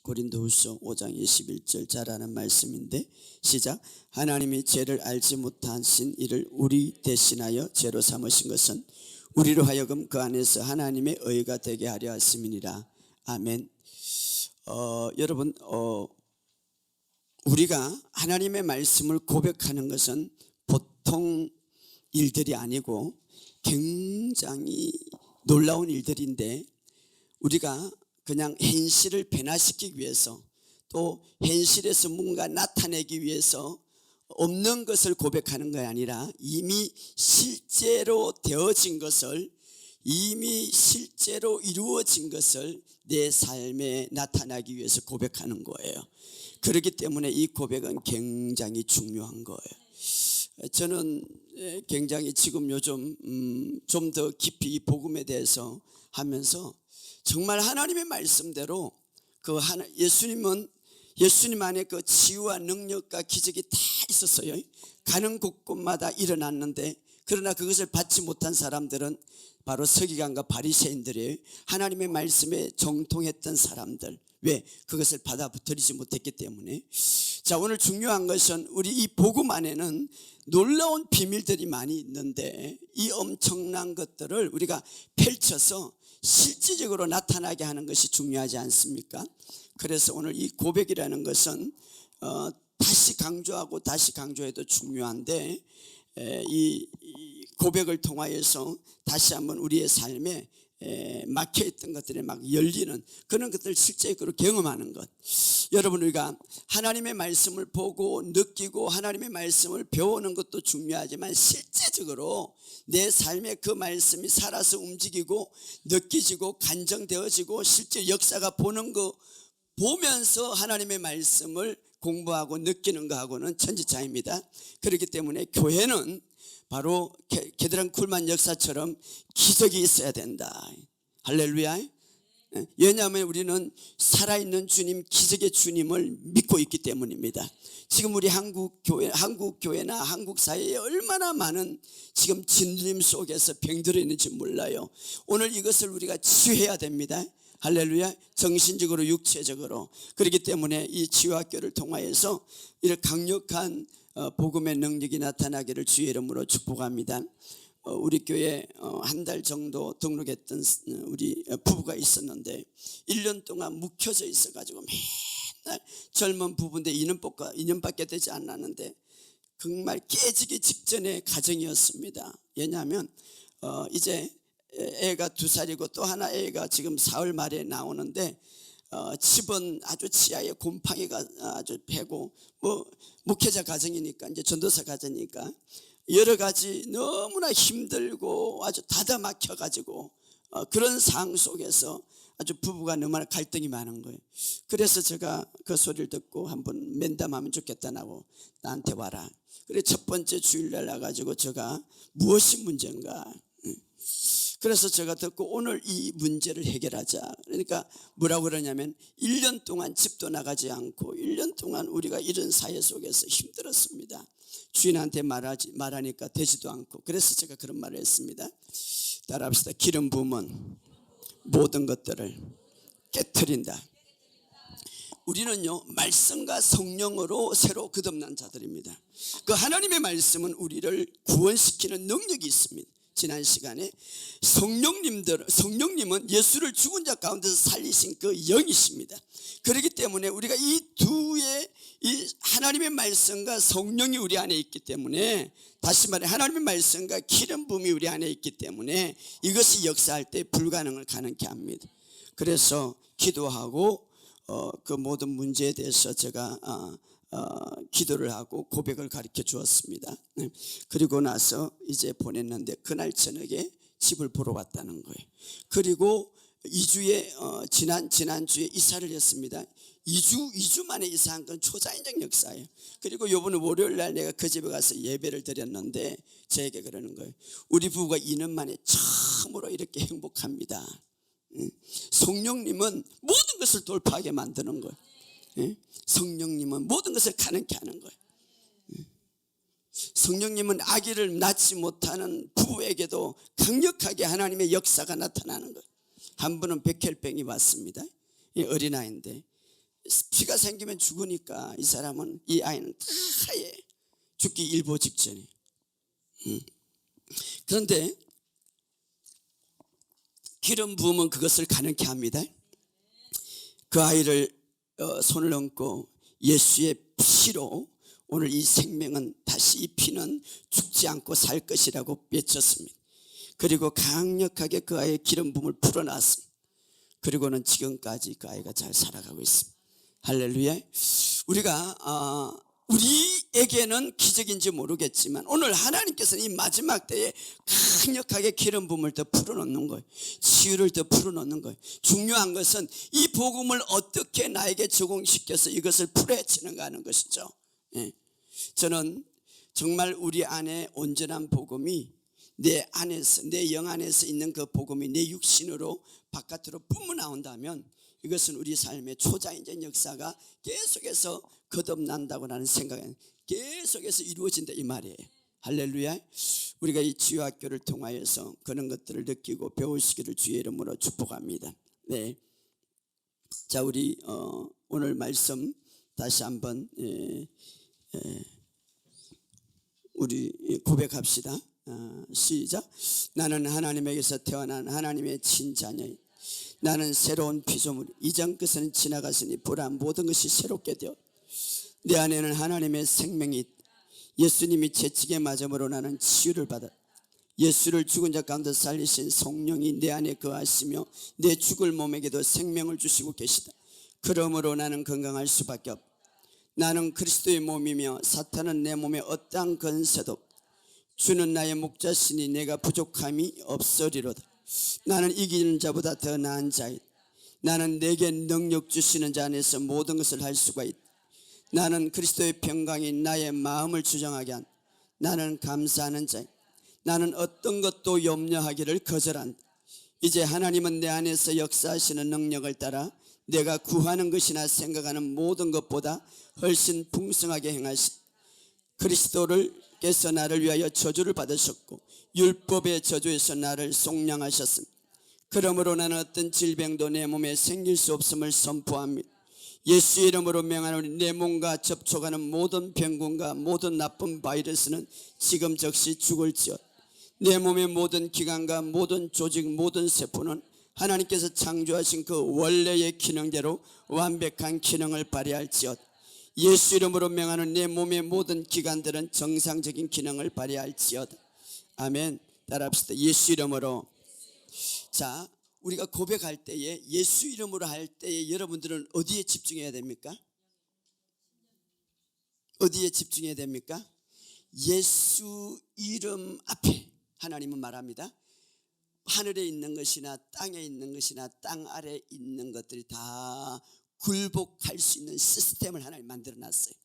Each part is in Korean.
고린도후서 5장 21절 잘 아는 말씀인데 시작. 하나님이 죄를 알지 못하신 이를 우리 대신하여 죄로 삼으신 것은 우리로 하여금 그 안에서 하나님의 의가 되게 하려 하심이니라. 아멘. 여러분 우리가 하나님의 말씀을 고백하는 것은 보통 일들이 아니고 굉장히 놀라운 일들인데 우리가 그냥 현실을 변화시키기 위해서 또 현실에서 뭔가 나타내기 위해서 없는 것을 고백하는 것이 아니라 이미 실제로 되어진 것을 이미 실제로 이루어진 것을 내 삶에 나타나기 위해서 고백하는 거예요. 그렇기 때문에 이 고백은 굉장히 중요한 거예요. 저는 굉장히 지금 요즘 좀 더 깊이 이 복음에 대해서 하면서 정말 하나님의 말씀대로 예수님 안에 그 치유와 능력과 기적이 다 있었어요. 가는 곳곳마다 일어났는데 그러나 그것을 받지 못한 사람들은 바로 서기관과 바리새인들이에요. 하나님의 말씀에 정통했던 사람들. 왜? 그것을 받아들이지 못했기 때문에. 자, 오늘 중요한 것은 우리 이 복음 안에는 놀라운 비밀들이 많이 있는데 이 엄청난 것들을 우리가 펼쳐서 실질적으로 나타나게 하는 것이 중요하지 않습니까? 그래서 오늘 이 고백이라는 것은 다시 강조하고 다시 강조해도 중요한데 이 고백을 통하여서 다시 한번 우리의 삶에 막혀있던 것들이 막 열리는 그런 것들을 실제적으로 경험하는 것. 여러분 우리가 하나님의 말씀을 보고 느끼고 하나님의 말씀을 배우는 것도 중요하지만 실제적으로 내 삶에 그 말씀이 살아서 움직이고 느껴지고 간정되어지고 실제 역사가 보는 거 보면서 하나님의 말씀을 공부하고 느끼는 거하고는 천지차이입니다. 그렇기 때문에 교회는 바로 게드랑 쿨만 역사처럼 기적이 있어야 된다. 할렐루야. 왜냐하면 우리는 살아있는 주님, 기적의 주님을 믿고 있기 때문입니다. 지금 우리 한국 교회나 한국 사회에 얼마나 많은 지금 진림 속에서 병들어 있는지 몰라요. 오늘 이것을 우리가 치유해야 됩니다. 할렐루야. 정신적으로 육체적으로. 그렇기 때문에 이 치유학교를 통하여서 이런 강력한 복음의 능력이 나타나기를 주의 이름으로 축복합니다. 우리 교회 한 달 정도 등록했던 우리 부부가 있었는데 1년 동안 묵혀져 있어가지고 맨날 젊은 부부인데 2년밖에 되지 않았는데 정말 깨지기 직전의 가정이었습니다. 왜냐하면 이제 애가 2살이고 또 하나 애가 지금 4월 말에 나오는데 집은 아주 지하에 곰팡이가 아주 배고 뭐 목회자 가정이니까 이제 전도사 가정이니까 여러 가지 너무나 힘들고 아주 다다 막혀 가지고 그런 상황 속에서 아주 부부가 너무나 갈등이 많은 거예요. 그래서 제가 그 소리를 듣고 한번 면담하면 좋겠다고 나한테 와라. 그래 첫 번째 주일날 나가지고 제가 무엇이 문제인가. 그래서 제가 듣고 오늘 이 문제를 해결하자. 그러니까 뭐라고 그러냐면 1년 동안 집도 나가지 않고 1년 동안 우리가 이런 사회 속에서 힘들었습니다. 주인한테 말하니까 되지도 않고. 그래서 제가 그런 말을 했습니다. 따라합시다. 기름 부으면 모든 것들을 깨트린다. 우리는요 말씀과 성령으로 새로 거듭난 자들입니다. 그 하나님의 말씀은 우리를 구원시키는 능력이 있습니다. 지난 시간에 성령님은 예수를 죽은 자 가운데서 살리신 그 영이십니다. 그렇기 때문에 우리가 이 하나님의 말씀과 성령이 우리 안에 있기 때문에 다시 말해 하나님의 말씀과 기름 부음이 우리 안에 있기 때문에 이것이 역사할 때 불가능을 가능케 합니다. 그래서 기도하고 그 모든 문제에 대해서 제가 기도를 하고 고백을 가르쳐 주었습니다. 그리고 나서 이제 보냈는데 그날 저녁에 집을 보러 왔다는 거예요. 그리고 2주에 지난주에 이사를 했습니다. 2주 만에 이사한 건 초자연적 역사예요. 그리고 요번 월요일 날 내가 그 집에 가서 예배를 드렸는데 저에게 그러는 거예요. 우리 부부가 2년 만에 처음으로 이렇게 행복합니다. 성령님은 모든 것을 돌파하게 만드는 거예요. 성령님은 모든 것을 가능케 하는 거예요. 성령님은 아기를 낳지 못하는 부부에게도 강력하게 하나님의 역사가 나타나는 거예요. 한 분은 백혈병이 왔습니다. 어린아이인데 피가 생기면 죽으니까 이 사람은, 이 아이는 다 하얘. 죽기 일보 직전에. 그런데 기름 부음은 그것을 가능케 합니다. 그 아이를 손을 얹고 예수의 피로 오늘 이 생명은, 다시 이 피는 죽지 않고 살 것이라고 외쳤습니다. 그리고 강력하게 그 아이의 기름 부음을 풀어놨습니다. 그리고는 지금까지 그 아이가 잘 살아가고 있습니다. 할렐루야. 우리에게는 기적인지 모르겠지만 오늘 하나님께서는 이 마지막 때에 강력하게 기름 부음을 더 풀어놓는 거예요. 치유를 더 풀어놓는 거예요. 중요한 것은 이 복음을 어떻게 나에게 적용시켜서 이것을 풀어헤치는가 하는 것이죠. 저는 정말 우리 안에 온전한 복음이 내 안에서, 내 영 안에서 있는 그 복음이 내 육신으로 바깥으로 뿜어나온다면 이것은 우리 삶의 초자연적 역사가 계속해서 거듭난다고 나는 생각해요. 계속해서 이루어진다 이 말이에요. 할렐루야. 우리가 이 치유학교를 통하여서 그런 것들을 느끼고 배우시기를 주의 이름으로 축복합니다. 네. 자, 우리 오늘 말씀 다시 한번 우리 고백합시다. 시작. 나는 하나님에게서 태어난 하나님의 친자녀. 나는 새로운 피조물. 이전 것은 지나갔으니 보라 모든 것이 새롭게 되어 내 안에는 하나님의 생명이 있다. 예수님이 채찍에 맞음으로 나는 치유를 받아 예수를 죽은 자 가운데 살리신 성령이 내 안에 거하시며 내 죽을 몸에게도 생명을 주시고 계시다. 그러므로 나는 건강할 수밖에 없다. 나는 그리스도의 몸이며 사탄은 내 몸에 어떠한 건세도 없다. 주는 나의 목자시니 내가 부족함이 없으리로다. 나는 이기는 자보다 더 나은 자이다. 나는 내게 능력 주시는 자 안에서 모든 것을 할 수가 있다. 나는 그리스도의 평강이 나의 마음을 주장하게 한다. 나는 감사하는 자이다. 나는 어떤 것도 염려하기를 거절한다. 이제 하나님은 내 안에서 역사하시는 능력을 따라 내가 구하는 것이나 생각하는 모든 것보다 훨씬 풍성하게 행하시다. 그리스도께서 나를 위하여 저주를 받으셨고 율법의 저주에서 나를 속량하셨습니다. 그러므로 나는 어떤 질병도 내 몸에 생길 수 없음을 선포합니다. 예수의 이름으로 명하노니 내 몸과 접촉하는 모든 병균과 모든 나쁜 바이러스는 지금 즉시 죽을지어다. 내 몸의 모든 기관과 모든 조직, 모든 세포는 하나님께서 창조하신 그 원래의 기능대로 완벽한 기능을 발휘할지어다. 예수 이름으로 명하는 내 몸의 모든 기관들은 정상적인 기능을 발휘할지어다. 아멘. 따라합시다. 예수 이름으로. 자, 우리가 고백할 때에, 예수 이름으로 할 때에 여러분들은 어디에 집중해야 됩니까? 어디에 집중해야 됩니까? 예수 이름 앞에 하나님은 말합니다. 하늘에 있는 것이나 땅에 있는 것이나 땅 아래에 있는 것들이 다 굴복할 수 있는 시스템을 하나님 만들어 놨어요.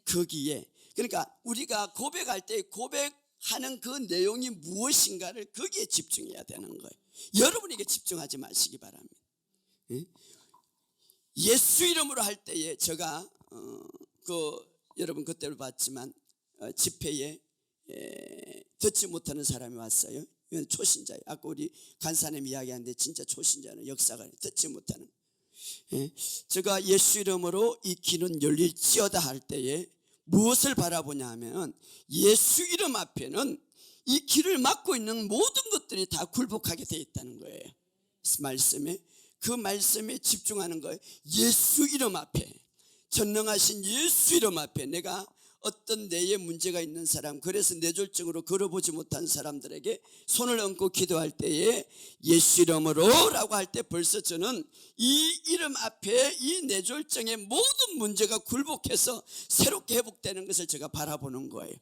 거기에, 그러니까 우리가 고백할 때 고백하는 그 내용이 무엇인가를 거기에 집중해야 되는 거예요. 여러분에게 집중하지 마시기 바랍니다. 예수 이름으로 할 때에 제가 여러분 그때로 봤지만 집회에 듣지 못하는 사람이 왔어요. 이건 초신자예요. 아까 우리 간사님 이야기하는데 진짜 초신자는 역사가 듣지 못하는. 제가 예수 이름으로 이 길은 열릴지어다 할 때에 무엇을 바라보냐 하면 예수 이름 앞에는 이 길을 막고 있는 모든 것들이 다 굴복하게 되어 있다는 거예요. 그 말씀에 집중하는 거예요. 예수 이름 앞에, 전능하신 예수 이름 앞에 내가 어떤 뇌에 문제가 있는 사람, 그래서 뇌졸중으로 걸어보지 못한 사람들에게 손을 얹고 기도할 때에 예수 이름으로 라고 할 때 벌써 저는 이 이름 앞에 이 뇌졸중의 모든 문제가 굴복해서 새롭게 회복되는 것을 제가 바라보는 거예요.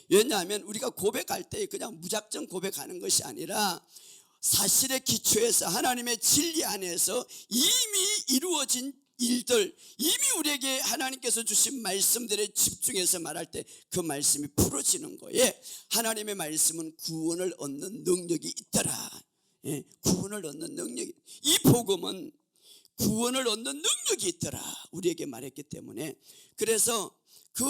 왜냐하면 우리가 고백할 때 그냥 무작정 고백하는 것이 아니라 사실의 기초에서 하나님의 진리 안에서 이미 이루어진 일들, 이미 우리에게 하나님께서 주신 말씀들에 집중해서 말할 때 그 말씀이 풀어지는 거예요. 하나님의 말씀은 구원을 얻는 능력이 있더라. 구원을 얻는 능력이, 이 복음은 구원을 얻는 능력이 있더라 우리에게 말했기 때문에, 그래서 그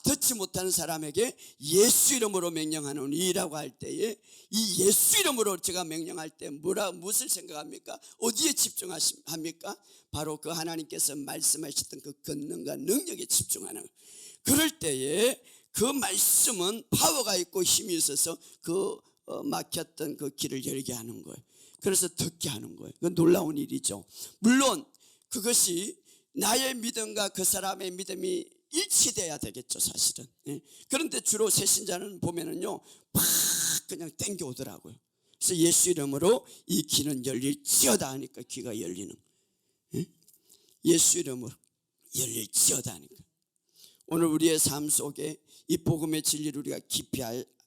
듣지 못하는 사람에게 예수 이름으로 명령하노니라고 할 때에 이 예수 이름으로 제가 명령할 때 무엇을 생각합니까? 어디에 집중합니까? 바로 그 하나님께서 말씀하셨던 그 권능과 능력에 집중하는 거예요. 그럴 때에 그 말씀은 파워가 있고 힘이 있어서 그 막혔던 그 길을 열게 하는 거예요. 그래서 듣게 하는 거예요. 그 놀라운 일이죠. 물론 그것이 나의 믿음과 그 사람의 믿음이 일치돼야 되겠죠, 사실은. 그런데 주로 새신자는 보면은요, 팍 그냥 땡겨오더라고요. 그래서 예수 이름으로 이 귀는 열릴지어다 하니까 귀가 열리는 거예요. 예수 이름으로 열릴지어다 하니까. 오늘 우리의 삶 속에 이 복음의 진리를 우리가 깊이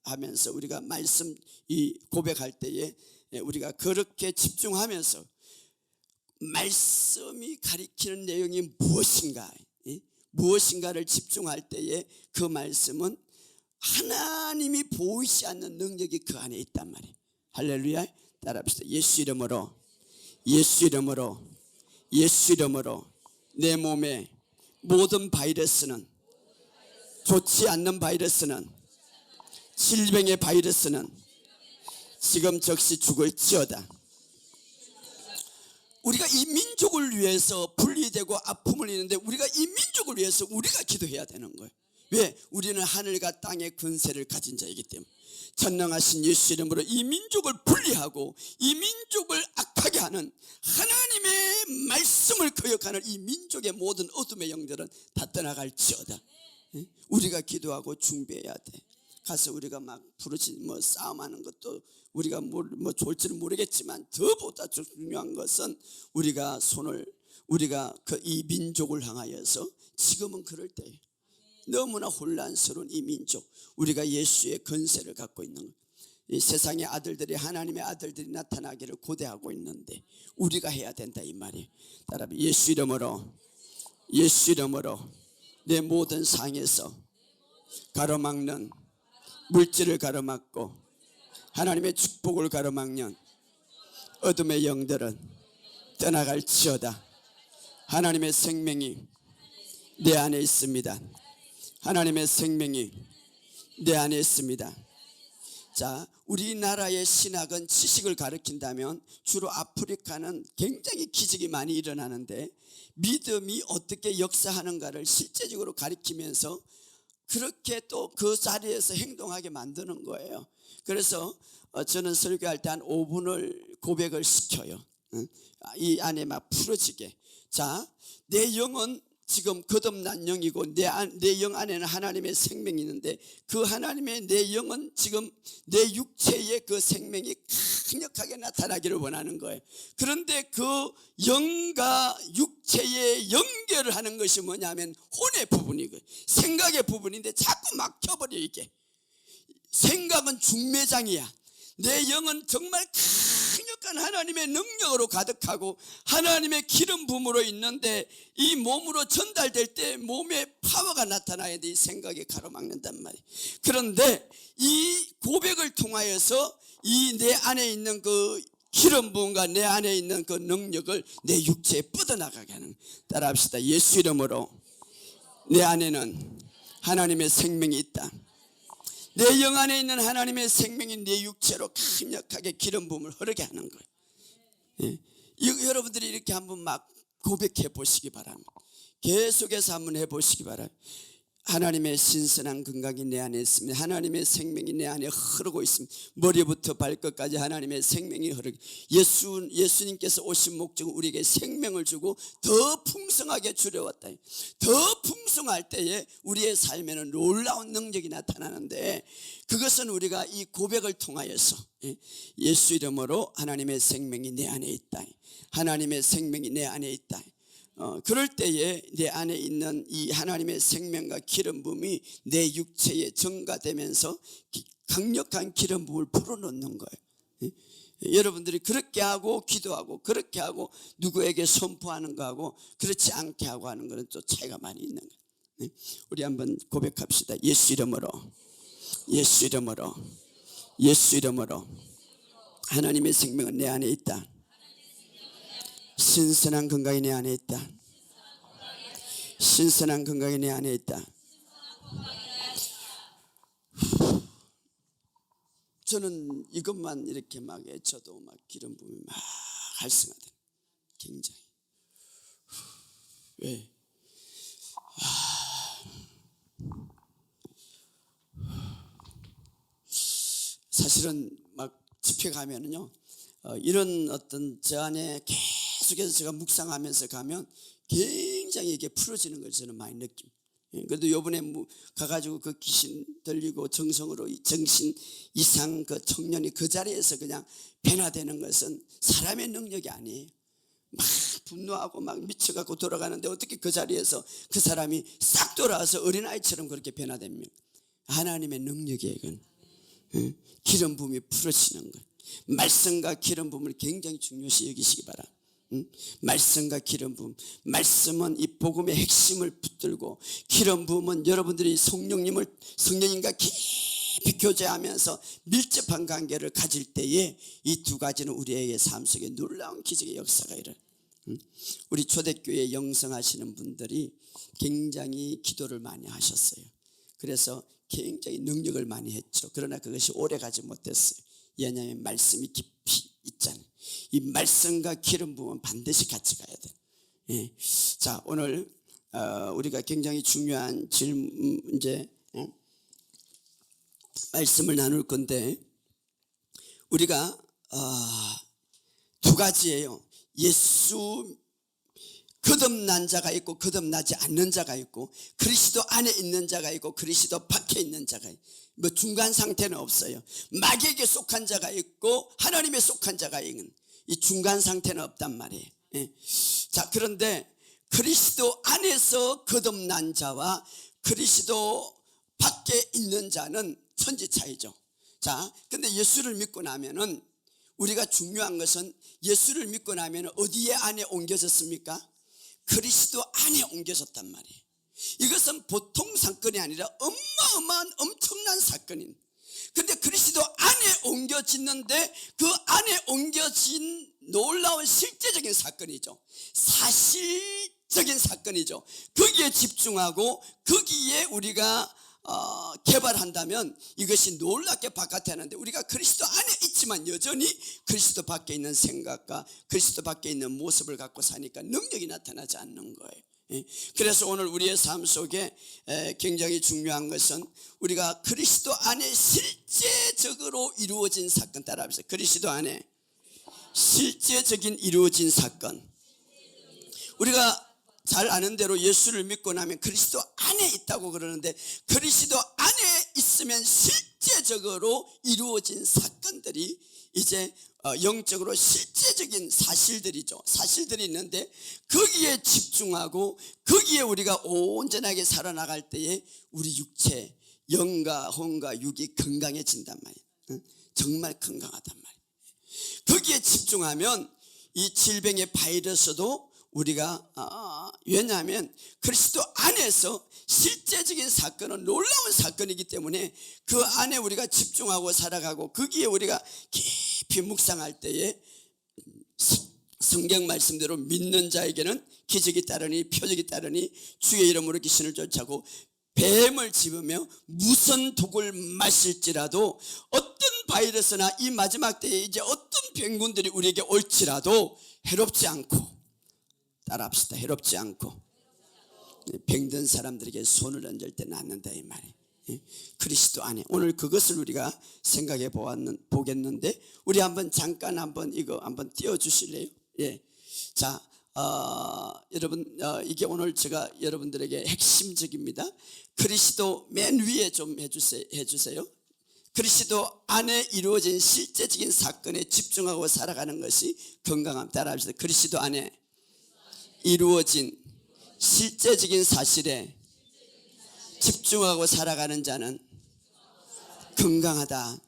하면서 우리가 말씀 이 고백할 때에 우리가 그렇게 집중하면서 말씀이 가리키는 내용이 무엇인가를 집중할 때에 그 말씀은 하나님이 보이지 않는 능력이 그 안에 있단 말이에요. 할렐루야. 따라합시다. 예수 이름으로, 예수 이름으로, 예수 이름으로 내 몸에 모든 바이러스는, 좋지 않는 바이러스는, 질병의 바이러스는 지금 즉시 죽을지어다. 우리가 이 민족을 위해서 분리되고 아픔을 입는데 우리가 이 민족을 위해서 우리가 기도해야 되는 거예요. 왜? 우리는 하늘과 땅의 권세를 가진 자이기 때문에. 전능하신 예수 이름으로 이 민족을 분리하고 이 민족을 악하게 하는 하나님의 말씀을 거역하는 이 민족의 모든 어둠의 영들은 다 떠나갈지어다. 우리가 기도하고 준비해야 돼. 가서 우리가 막 부르짖 싸움하는 것도 우리가 좋을지는 모르겠지만 더보다 중요한 것은 우리가 이 민족을 향하여서 지금은 그럴 때 너무나 혼란스러운 이 민족, 우리가 예수의 권세를 갖고 있는 거예요. 이 세상의 아들들이 하나님의 아들들이 나타나기를 고대하고 있는데 우리가 해야 된다 이 말이에요. 따라 예수 이름으로, 예수 이름으로 내 모든 상에서 가로막는 물질을 가로막고 하나님의 축복을 가로막는 어둠의 영들은 떠나갈지어다. 하나님의 생명이 내 안에 있습니다. 하나님의 생명이 내 안에 있습니다. 자, 우리나라의 신학은 지식을 가르친다면 주로 아프리카는 굉장히 기적이 많이 일어나는데 믿음이 어떻게 역사하는가를 실제적으로 가르치면서 그렇게 또 그 자리에서 행동하게 만드는 거예요. 그래서 저는 설교할 때 한 5분을 고백을 시켜요. 이 안에 막 풀어지게. 자, 내 영은 지금 거듭난 영이고 내 영 안에는 하나님의 생명이 있는데 그 하나님의 내 영은 지금 내 육체의 그 생명이 강력하게 나타나기를 원하는 거예요. 그런데 그 영과 육체의 연결을 하는 것이 뭐냐면 혼의 부분이고요. 생각의 부분인데 자꾸 막혀버려 이게. 생각은 중매장이야. 내 영은 정말 강력한 하나님의 능력으로 가득하고 하나님의 기름 부음으로 있는데 이 몸으로 전달될 때 몸에 파워가 나타나야 돼. 이 생각에 가로막는단 말이에요. 그런데 이 고백을 통하여서 이 내 안에 있는 그 기름 부음과 내 안에 있는 그 능력을 내 육체에 뻗어나가게 하는. 따라합시다. 예수 이름으로 내 안에는 하나님의 생명이 있다. 내 영 안에 있는 하나님의 생명이 내 육체로 강력하게 기름 부음을 흐르게 하는 거예요. 여러분들이 이렇게 한번 막 고백해 보시기 바랍니다. 계속해서 한번 해보시기 바랍니다. 하나님의 신선한 건강이 내 안에 있습니다. 하나님의 생명이 내 안에 흐르고 있습니다. 머리부터 발끝까지 하나님의 생명이 흐르게. 예수님께서 오신 목적은 우리에게 생명을 주고 더 풍성하게 주려 왔다. 더 풍성할 때에 우리의 삶에는 놀라운 능력이 나타나는데 그것은 우리가 이 고백을 통하여서 예수 이름으로 하나님의 생명이 내 안에 있다. 하나님의 생명이 내 안에 있다. 그럴 때에 내 안에 있는 이 하나님의 생명과 기름 부음이 내 육체에 증가되면서 강력한 기름 부음을 불어넣는 거예요. 여러분들이 그렇게 하고 기도하고 그렇게 하고 누구에게 선포하는 거하고 그렇지 않게 하고 하는 거는 또 차이가 많이 있는 거예요. 우리 한번 고백합시다. 예수 이름으로, 예수 이름으로, 예수 이름으로 하나님의 생명은 내 안에 있다. 신선한 건강이 내 안에 있다. 신선한 건강이 내 안에 있다. 저는 이것만 이렇게 막 애쳐도 막 기름 부음이 막 활성화돼. 굉장히. 왜? 사실은 막 집회 가면은요, 이런 어떤 저 안에 계속해서 제가 묵상하면서 가면 굉장히 이게 풀어지는 걸 저는 많이 느낌. 그래도 요번에 가가지고 그 귀신 들리고 정성으로 정신 이상 그 청년이 그 자리에서 그냥 변화되는 것은 사람의 능력이 아니에요. 막 분노하고 막 미쳐갖고 돌아가는데 어떻게 그 자리에서 그 사람이 싹 돌아와서 어린아이처럼 그렇게 변화됩니까? 하나님의 능력이에요. 이건. 기름 부음이 풀어지는 것. 말씀과 기름 부음을 굉장히 중요시 여기시기 바랍니다. 말씀과 기름 부음. 말씀은 이 복음의 핵심을 붙들고, 기름 부음은 여러분들이 성령님과 깊이 교제하면서 밀접한 관계를 가질 때에 이 두 가지는 우리에게 삶 속에 놀라운 기적의 역사가 일어나요. 우리 초대교회 영성하시는 분들이 굉장히 기도를 많이 하셨어요. 그래서 굉장히 능력을 많이 했죠. 그러나 그것이 오래 가지 못했어요. 왜냐하면 말씀이 깊이 있잖아요. 이 말씀과 기름 부음은 반드시 같이 가야 돼요. 예. 자, 오늘 우리가 굉장히 중요한 이제 말씀을 나눌 건데, 우리가 두 가지예요. 예수 거듭난 자가 있고 거듭나지 않는 자가 있고, 그리스도 안에 있는 자가 있고 그리스도 밖에 있는 자가 있고, 뭐 중간 상태는 없어요. 마귀에게 속한 자가 있고 하나님에 속한 자가 있는, 이 중간 상태는 없단 말이에요. 예. 자, 그런데 그리스도 안에서 거듭난 자와 그리스도 밖에 있는 자는 천지 차이죠. 자, 근데 예수를 믿고 나면은 우리가 중요한 것은, 예수를 믿고 나면 어디에 안에 옮겨졌습니까? 그리스도 안에 옮겨졌단 말이에요. 이것은 보통 사건이 아니라 어마어마한 엄청난 사건입니다. 그런데 그리스도 안에 옮겨졌는데, 그 안에 옮겨진 놀라운 실제적인 사건이죠. 사실적인 사건이죠. 거기에 집중하고 거기에 우리가 개발한다면 이것이 놀랍게 바깥에 하는데, 우리가 그리스도 안에 있지만 여전히 그리스도 밖에 있는 생각과 그리스도 밖에 있는 모습을 갖고 사니까 능력이 나타나지 않는 거예요. 그래서 오늘 우리의 삶 속에 굉장히 중요한 것은, 우리가 그리스도 안에 실제적으로 이루어진 사건, 따라합시다. 그리스도 안에 실제적인 이루어진 사건. 우리가 잘 아는 대로 예수를 믿고 나면 그리스도 안에 있다고 그러는데, 그리스도 안에 있으면 실제적으로 이루어진 사건들이 이제 영적으로 실제적인 사실들이죠. 사실들이 있는데 거기에 집중하고 거기에 우리가 온전하게 살아나갈 때에 우리 육체, 영과 혼과 육이 건강해진단 말이에요. 정말 건강하단 말이에요. 거기에 집중하면 이 질병의 바이러스도 우리가 왜냐하면 그리스도 안에서 실제적인 사건은 놀라운 사건이기 때문에 그 안에 우리가 집중하고 살아가고 거기에 우리가 깊이 묵상할 때에 성경 말씀대로 믿는 자에게는 기적이 따르니 표적이 따르니 주의 이름으로 귀신을 쫓아고 뱀을 집으며 무슨 독을 마실지라도, 어떤 바이러스나 이 마지막 때에 이제 어떤 병군들이 우리에게 올지라도 해롭지 않고, 따라합시다. 해롭지 않고 병든 사람들에게 손을 얹을 때 낫는다, 이 말이에요. 그리스도 안에. 오늘 그것을 우리가 생각해 보겠는데, 우리 잠깐 이거 한번 띄워주실래요? 예. 자, 여러분, 이게 오늘 제가 여러분들에게 핵심적입니다. 그리스도 맨 위에 좀 해주세요. 그리스도 안에 이루어진 실제적인 사건에 집중하고 살아가는 것이 건강함. 따라합시다. 그리스도 안에 이루어진 실제적인 사실에 집중하고 살아가는 자는 건강하다.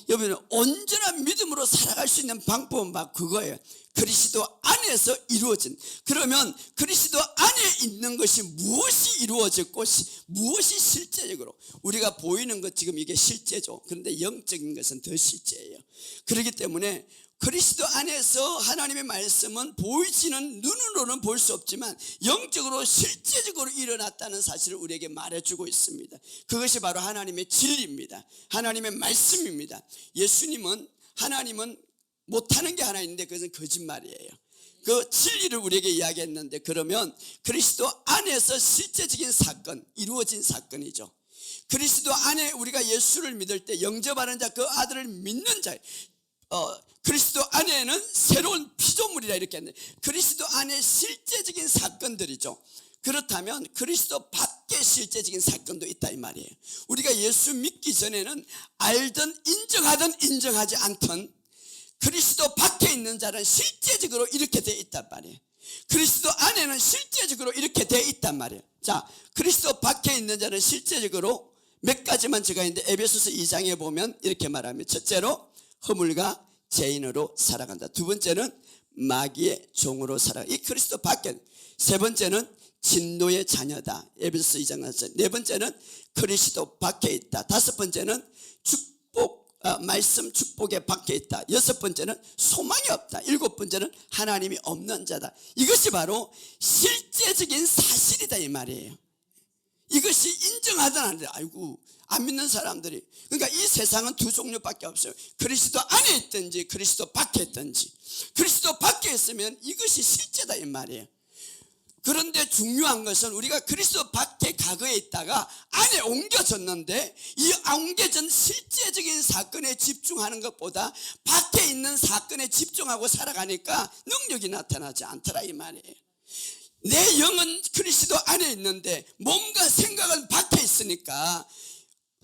여러분, 온전한 믿음으로 살아갈 수 있는 방법은 막 그거예요. 그리스도 안에서 이루어진. 그러면 그리스도 안에 있는 것이 무엇이 이루어졌고 무엇이 실제적으로, 우리가 보이는 것 지금 이게 실제죠. 그런데 영적인 것은 더 실제예요. 그렇기 때문에 그리스도 안에서 하나님의 말씀은 보이지는 눈으로는 볼 수 없지만 영적으로 실제적으로 일어났다는 사실을 우리에게 말해주고 있습니다. 그것이 바로 하나님의 진리입니다. 하나님의 말씀입니다. 하나님은 못하는 게 하나 있는데 그것은 거짓말이에요. 그 진리를 우리에게 이야기했는데, 그러면 그리스도 안에서 실제적인 사건, 이루어진 사건이죠. 그리스도 안에 우리가 예수를 믿을 때 영접하는 자, 그 아들을 믿는 자, 그리스도 안에는 새로운 피조물이라 이렇게 했는데, 그리스도 안에 실제적인 사건들이죠. 그렇다면 그리스도 밖에 실제적인 사건도 있다 이 말이에요. 우리가 예수 믿기 전에는 알든 인정하든 인정하지 않든 그리스도 밖에 있는 자는 실제적으로 이렇게 돼 있단 말이에요. 그리스도 안에는 실제적으로 이렇게 돼 있단 말이에요. 자, 그리스도 밖에 있는 자는 실제적으로 몇 가지만 제가 있는데, 에베소서 2장에 보면 이렇게 말합니다. 첫째로 허물과 죄인으로 살아간다. 두 번째는 마귀의 종으로 살아간다. 이 그리스도 밖에. 세 번째는 진노의 자녀다. 에베소서 2장 말씀. 네 번째는 그리스도 밖에 있다. 다섯 번째는 말씀 축복의 밖에 있다. 여섯 번째는 소망이 없다. 일곱 번째는 하나님이 없는 자다. 이것이 바로 실제적인 사실이다 이 말이에요. 이것이 인정하든 안 돼. 아이고, 안 믿는 사람들이. 그러니까 이 세상은 두 종류밖에 없어요. 그리스도 안에 있든지 그리스도 밖에 있든지. 그리스도 밖에 있으면 이것이 실제다 이 말이에요. 그런데 중요한 것은 우리가 그리스도 밖에 과거에 있다가 안에 옮겨졌는데, 이 옮겨진 실제적인 사건에 집중하는 것보다 밖에 있는 사건에 집중하고 살아가니까 능력이 나타나지 않더라 이 말이에요. 내 영은 그리스도 안에 있는데 몸과 생각은 밖에 있으니까,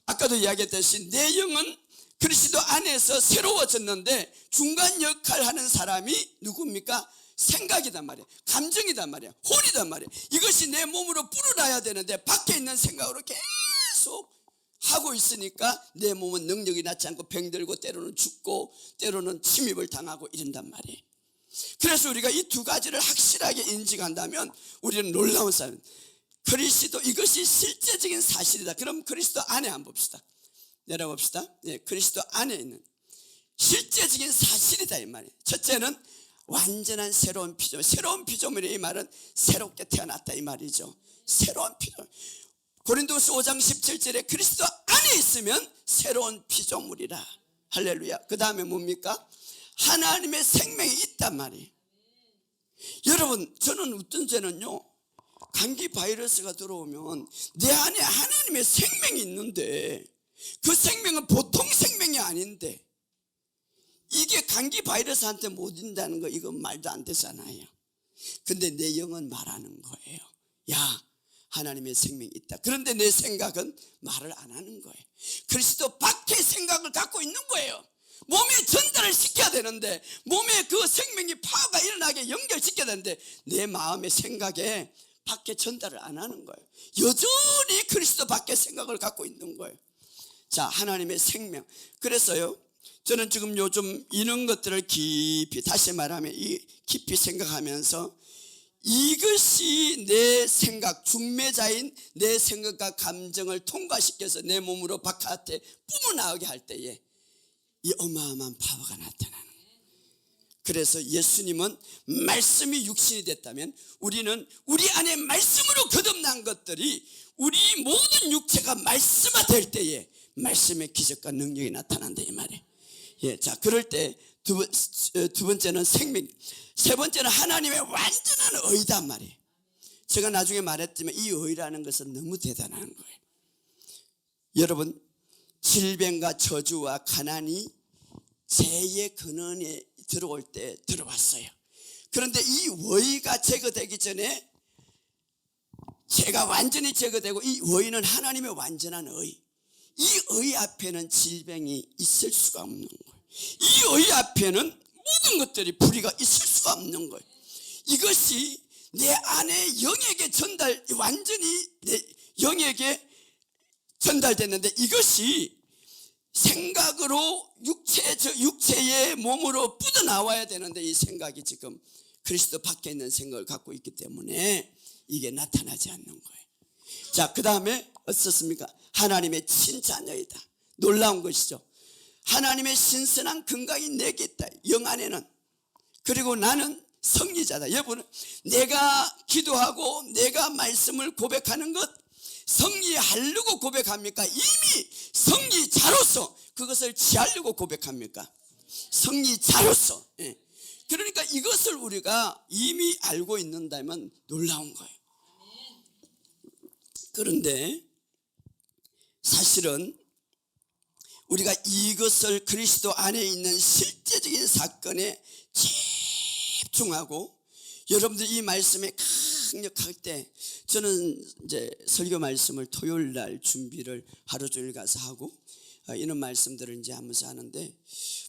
아까도 이야기했듯이 내 영은 그리스도 안에서 새로워졌는데 중간 역할을 하는 사람이 누굽니까? 생각이단 말이에요. 감정이단 말이에요. 혼이단 말이에요. 이것이 내 몸으로 불어나야 되는데 밖에 있는 생각으로 계속 하고 있으니까 내 몸은 능력이 나지 않고 병들고 때로는 죽고 때로는 침입을 당하고 이런단 말이에요. 그래서 우리가 이 두 가지를 확실하게 인식한다면 우리는 놀라운 사람. 그리스도, 이것이 실제적인 사실이다. 그럼 그리스도 안에 한번 봅시다. 내려봅시다. 네, 그리스도 안에 있는 실제적인 사실이다 이 말이에요. 첫째는 완전한 새로운 피조물. 새로운 피조물의 이 말은 새롭게 태어났다 이 말이죠. 새로운 피조물. 고린도서 5장 17절에 그리스도 안에 있으면 새로운 피조물이라. 할렐루야. 그 다음에 뭡니까? 하나님의 생명이 있단 말이에요. 여러분, 저는 어떤 때는요, 감기 바이러스가 들어오면 내 안에 하나님의 생명이 있는데 그 생명은 보통 생명이 아닌데, 이게 감기 바이러스한테 못 인다는 거, 이건 말도 안 되잖아요. 근데 내 영은 말하는 거예요. 야, 하나님의 생명이 있다. 그런데 내 생각은 말을 안 하는 거예요. 그리스도 밖의 생각을 갖고 있는 거예요. 몸에 전달을 시켜야 되는데, 몸에 그 생명이 파워가 일어나게 연결시켜야 되는데 내 마음의 생각에 밖에 전달을 안 하는 거예요. 여전히 그리스도 밖의 생각을 갖고 있는 거예요. 자, 하나님의 생명. 그래서요, 저는 지금 요즘 이런 것들을 깊이, 다시 말하면 깊이 생각하면서 이것이 내 생각, 중매자인 내 생각과 감정을 통과시켜서 내 몸으로 바깥에 뿜어나오게 할 때에 이 어마어마한 파워가 나타나는 거예요. 그래서 예수님은 말씀이 육신이 됐다면 우리는 우리 안에 말씀으로 거듭난 것들이 우리 모든 육체가 말씀화 될 때에 말씀의 기적과 능력이 나타난다 이 말이에요. 예, 자, 그럴 때 두 번째는 생명, 세 번째는 하나님의 완전한 의단 말이에요. 제가 나중에 말했지만 이 의라는 것은 너무 대단한 거예요. 여러분, 질병과 저주와 가난이 죄의 근원에 들어올 때 들어왔어요. 그런데 이 의가 제거되기 전에 죄가 완전히 제거되고, 이 의는 하나님의 완전한 의, 이 의 앞에는 질병이 있을 수가 없는 거예요. 이 의 앞에는 모든 것들이 불의가 있을 수가 없는 거예요. 이것이 내 안에 영에게 완전히 내 영에게 전달됐는데, 이것이 생각으로 육체의 몸으로 뻗어나와야 되는데 이 생각이 지금 그리스도 밖에 있는 생각을 갖고 있기 때문에 이게 나타나지 않는 거예요. 자, 그 다음에 어떻습니까? 하나님의 친자녀이다. 놀라운 것이죠. 하나님의 신선한 건강이 내게 있다. 영 안에는. 그리고 나는 성리자다. 여러분, 내가 기도하고 내가 말씀을 고백하는 것 성리하려고 고백합니까? 이미 성리자로서 그것을 취하려고 고백합니까? 성리자로서. 예. 그러니까 이것을 우리가 이미 알고 있는다면 놀라운 거예요. 그런데 사실은 우리가 이것을 그리스도 안에 있는 실제적인 사건에 집중하고, 여러분들 이 말씀에 강력할 때, 저는 이제 설교 말씀을 토요일 날 준비를 하루 종일 가서 하고 이런 말씀들을 이제 하면서 하는데,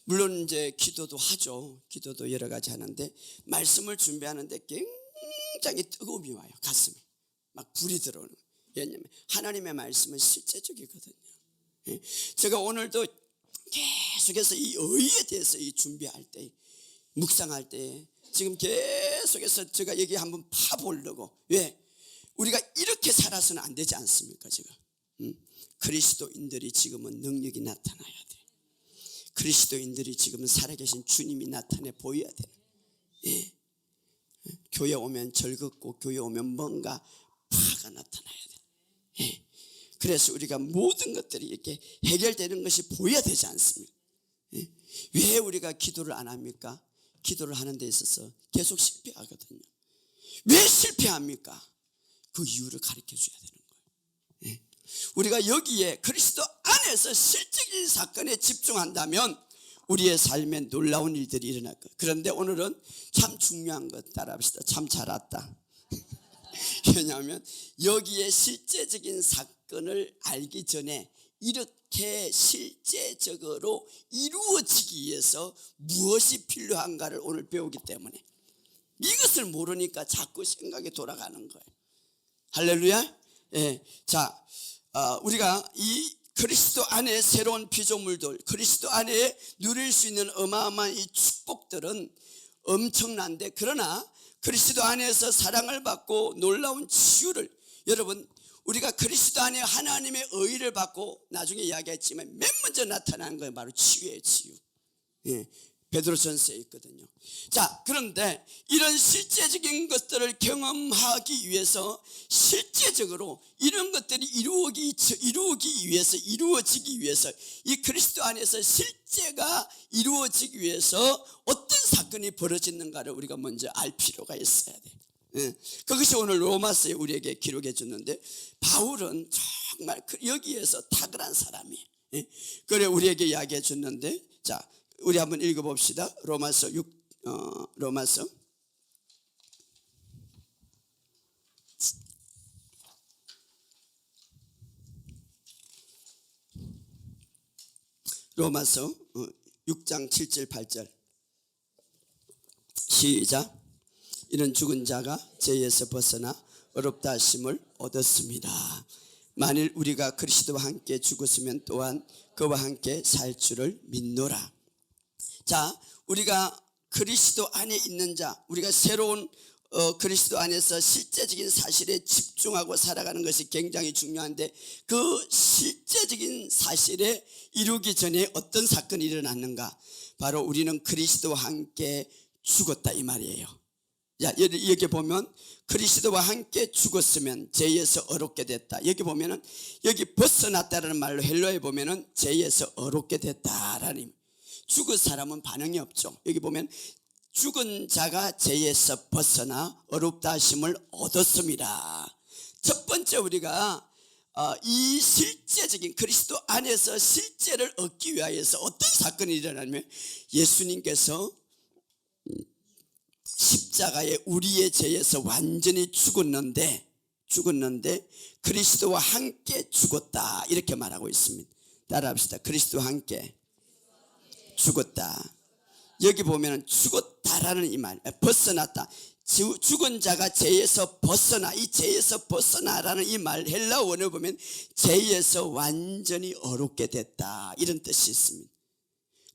물론 이제 기도도 하죠. 기도도 여러 가지 하는데 말씀을 준비하는데 굉장히 뜨거움이 와요. 가슴에 막 불이 들어오는 거예요. 왜냐하면 하나님의 말씀은 실제적이거든요. 제가 오늘도 계속해서 이 의에 대해서 이 준비할 때, 묵상할 때 지금 계속해서 제가 여기 한번 파보려고. 왜? 우리가 이렇게 살아서는 안 되지 않습니까? 지금 그리스도인들이 지금은 능력이 나타나야 돼. 그리스도인들이 지금은 살아계신 주님이 나타내 보여야 돼. 예. 교회 오면 즐겁고 교회 오면 뭔가 파가 나타나야 돼. 예. 그래서 우리가 모든 것들이 이렇게 해결되는 것이 보여야 되지 않습니까? 예. 왜 우리가 기도를 안 합니까? 기도를 하는 데 있어서 계속 실패하거든요. 왜 실패합니까? 그 이유를 가르쳐 줘야 되는 거예요. 예. 우리가 여기에 그리스도 안에서 실질적인 사건에 집중한다면 우리의 삶에 놀라운 일들이 일어날 거예요. 그런데 오늘은 참 중요한 것 따라합시다. 참 잘 왔다. 왜냐하면 여기에 실제적인 사건을 알기 전에 이렇게 실제적으로 이루어지기 위해서 무엇이 필요한가를 오늘 배우기 때문에, 이것을 모르니까 자꾸 생각이 돌아가는 거예요. 할렐루야. 예. 자, 우리가 이 그리스도 안에 새로운 피조물들, 그리스도 안에 누릴 수 있는 어마어마한 이 축복들은 엄청난데, 그러나 그리스도 안에서 사랑을 받고 놀라운 치유를, 여러분 우리가 그리스도 안에 하나님의 의를 받고, 나중에 이야기했지만 맨 먼저 나타나는 건 바로 치유예요. 치유. 예. 베드로전서에 있거든요. 자, 그런데 이런 실제적인 것들을 경험하기 위해서, 실제적으로 이런 것들이 이루어지기 위해서 이 그리스도 안에서 실제가 이루어지기 위해서 어떤 사건이 벌어지는가를 우리가 먼저 알 필요가 있어야 돼. 예. 그것이 오늘 로마서에 우리에게 기록해 줬는데, 바울은 정말 여기에서 탁월한 사람이에요. 예. 그래 우리에게 이야기해 줬는데, 자, 우리 한번 읽어봅시다. 로마서 6, 로마서 6장 7절 8절 시작. 이는 죽은 자가 죄에서 벗어나 어렵다 하심을 얻었습니다. 만일 우리가 그리스도와 함께 죽었으면 또한 그와 함께 살 줄을 믿노라. 자, 우리가 그리스도 안에 있는 자, 우리가 새로운 그리스도 안에서 실제적인 사실에 집중하고 살아가는 것이 굉장히 중요한데, 그 실제적인 사실에 이루기 전에 어떤 사건이 일어났는가? 바로 우리는 그리스도와 함께 죽었다 이 말이에요. 자, 여기 보면 그리스도와 함께 죽었으면 죄에서 어렵게 됐다. 여기 보면은, 여기 벗어났다라는 말로 헬라어에 보면은 죄에서 어렵게 됐다라는, 죽은 사람은 반응이 없죠. 여기 보면 죽은 자가 죄에서 벗어나 어렵다 하심을 얻었습니다. 첫 번째, 우리가 이 실제적인 그리스도 안에서 실제를 얻기 위하여서 어떤 사건이 일어나냐면, 예수님께서 십자가에 우리의 죄에서 완전히 죽었는데 그리스도와 함께 죽었다 이렇게 말하고 있습니다. 따라합시다. 그리스도와 함께 죽었다. 여기 보면 죽었다라는 이 말, 벗어났다. 죽은 자가 죄에서 벗어나, 이 죄에서 벗어나라는 이 말 헬라 원어에 보면 죄에서 완전히 어렵게 됐다 이런 뜻이 있습니다.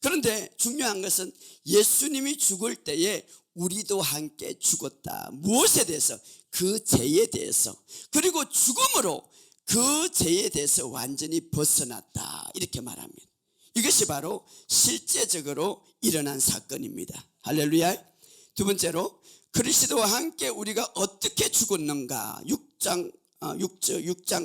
그런데 중요한 것은 예수님이 죽을 때에 우리도 함께 죽었다. 무엇에 대해서? 그 죄에 대해서. 그리고 죽음으로 그 죄에 대해서 완전히 벗어났다 이렇게 말합니다. 이것이 바로 실제적으로 일어난 사건입니다. 할렐루야. 두 번째로 그리스도와 함께 우리가 어떻게 죽었는가. 6장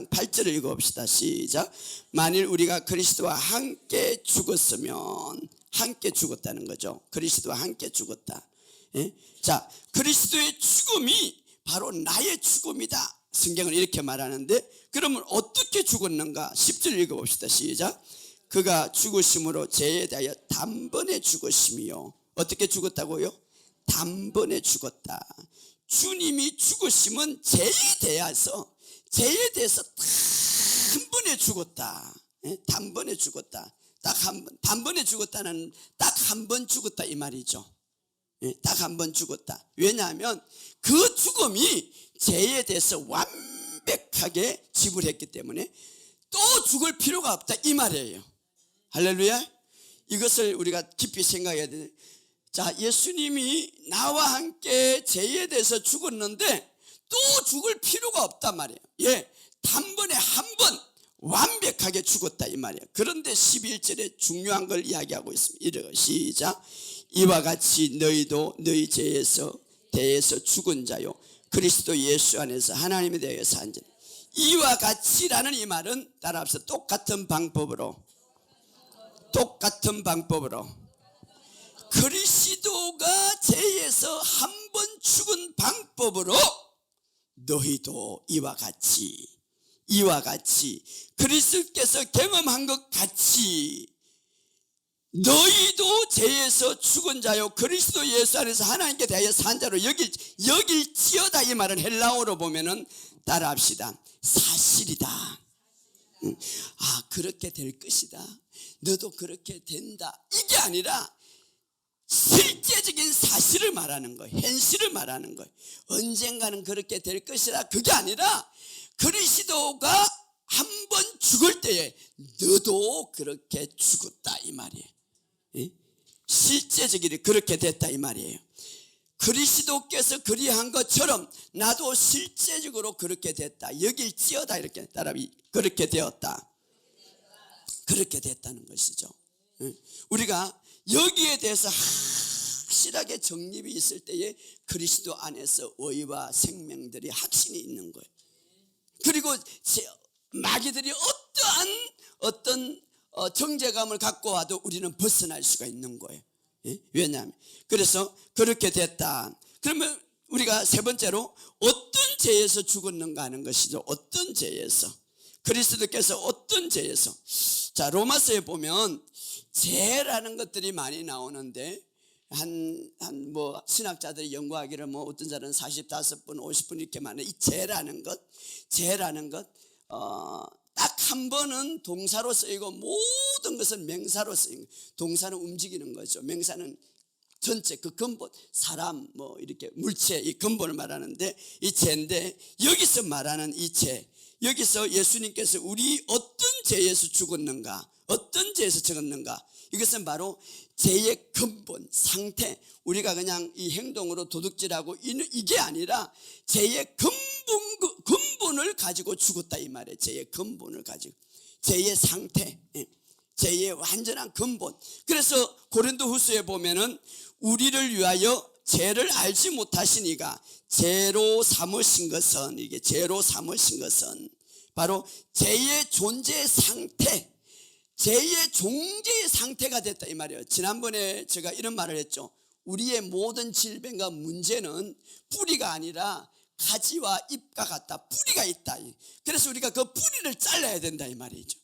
8절을 읽어봅시다. 시작. 만일 우리가 그리스도와 함께 죽었으면, 함께 죽었다는 거죠. 그리스도와 함께 죽었다. 예? 자, 그리스도의 죽음이 바로 나의 죽음이다. 성경은 이렇게 말하는데, 그러면 어떻게 죽었는가? 10절 읽어봅시다. 시작. 그가 죽으심으로 죄에 대하여 단번에 죽으심이요. 어떻게 죽었다고요? 단번에 죽었다. 주님이 죽으심은 죄에 대해서 단번에 죽었다. 예? 단번에 죽었다. 딱 한 번, 단번에 죽었다는 딱 한 번 죽었다 이 말이죠. 예? 딱 한 번 죽었다. 왜냐하면 그 죽음이 죄에 대해서 완벽하게 지불했기 때문에 또 죽을 필요가 없다 이 말이에요. 할렐루야. 이것을 우리가 깊이 생각해야 돼. 자, 예수님이 나와 함께 죄에 대해서 죽었는데 또 죽을 필요가 없단 말이에요. 예, 단번에 한 번 완벽하게 죽었다 이 말이에요. 그런데 11절에 중요한 걸 이야기하고 있습니다. 이렇게 시작. 이와 같이 너희도 너희 죄에서 대해서 죽은 자요 그리스도 예수 안에서 하나님에 대하여 산 자. 이와 같이라는 이 말은 따라합시다. 똑같은 방법으로 그리스도가 죄에서 한 번 죽은 방법으로 너희도 이와 같이 그리스도께서 경험한 것 같이 너희도 죄에서 죽은 자요 그리스도 예수 안에서 하나님께 대하여 산 자로 여길지어다. 이 말은 헬라어로 보면은 따라합시다. 사실이다. 그렇게 될 것이다. 너도 그렇게 된다. 이게 아니라 실제적인 사실을 말하는 거예요. 현실을 말하는 거예요. 언젠가는 그렇게 될 것이라. 그게 아니라 그리스도가 한 번 죽을 때에 너도 그렇게 죽었다 이 말이에요. 예? 실제적으로 그렇게 됐다 이 말이에요. 그리스도께서 그리한 것처럼 나도 실제적으로 그렇게 됐다. 여길지어다. 이렇게 따라비 그렇게 되었다. 그렇게 됐다는 것이죠. 예? 우리가 여기에 대해서 확실하게 정립이 있을 때에 그리스도 안에서 의와 생명들이 확신이 있는 거예요. 그리고 마귀들이 어떤 정죄감을 갖고 와도 우리는 벗어날 수가 있는 거예요. 예? 왜냐하면 그래서 그렇게 됐다. 그러면 우리가 세 번째로 어떤 죄에서 죽었는가 하는 것이죠. 어떤 죄에서, 그리스도께서 어떤 죄에서. 자, 로마서에 보면 죄라는 것들이 많이 나오는데 뭐 신학자들이 연구하기를 뭐 어떤 사람은 45번 50번 이렇게 많아요. 이 죄라는 것 딱 한 번은 동사로 쓰이고 모든 것은 명사로 쓰이는 거예요. 동사는 움직이는 거죠. 명사는 전체 그 근본, 사람 뭐 이렇게 물체 이 근본을 말하는데 이 죄인데, 여기서 말하는 이 죄, 여기서 예수님께서 우리 어떤 죄에서 죽었는가, 어떤 죄에서 죽었는가, 이것은 바로 죄의 근본 상태. 우리가 그냥 이 행동으로 도둑질하고 이게 아니라 죄의 근본을 가지고 죽었다 이 말이에요. 죄의 근본을 가지고, 죄의 상태, 죄의 완전한 근본. 그래서 고린도후서에 보면은 우리를 위하여 죄를 알지 못하시니가 죄로 삼으신 것은, 이게 죄로 삼으신 것은 바로 죄의 존재 상태, 죄의 존재의 상태가 됐다 이 말이에요. 지난번에 제가 이런 말을 했죠. 우리의 모든 질병과 문제는 뿌리가 아니라 가지와 잎과 같다. 뿌리가 있다. 그래서 우리가 그 뿌리를 잘라야 된다 이 말이죠.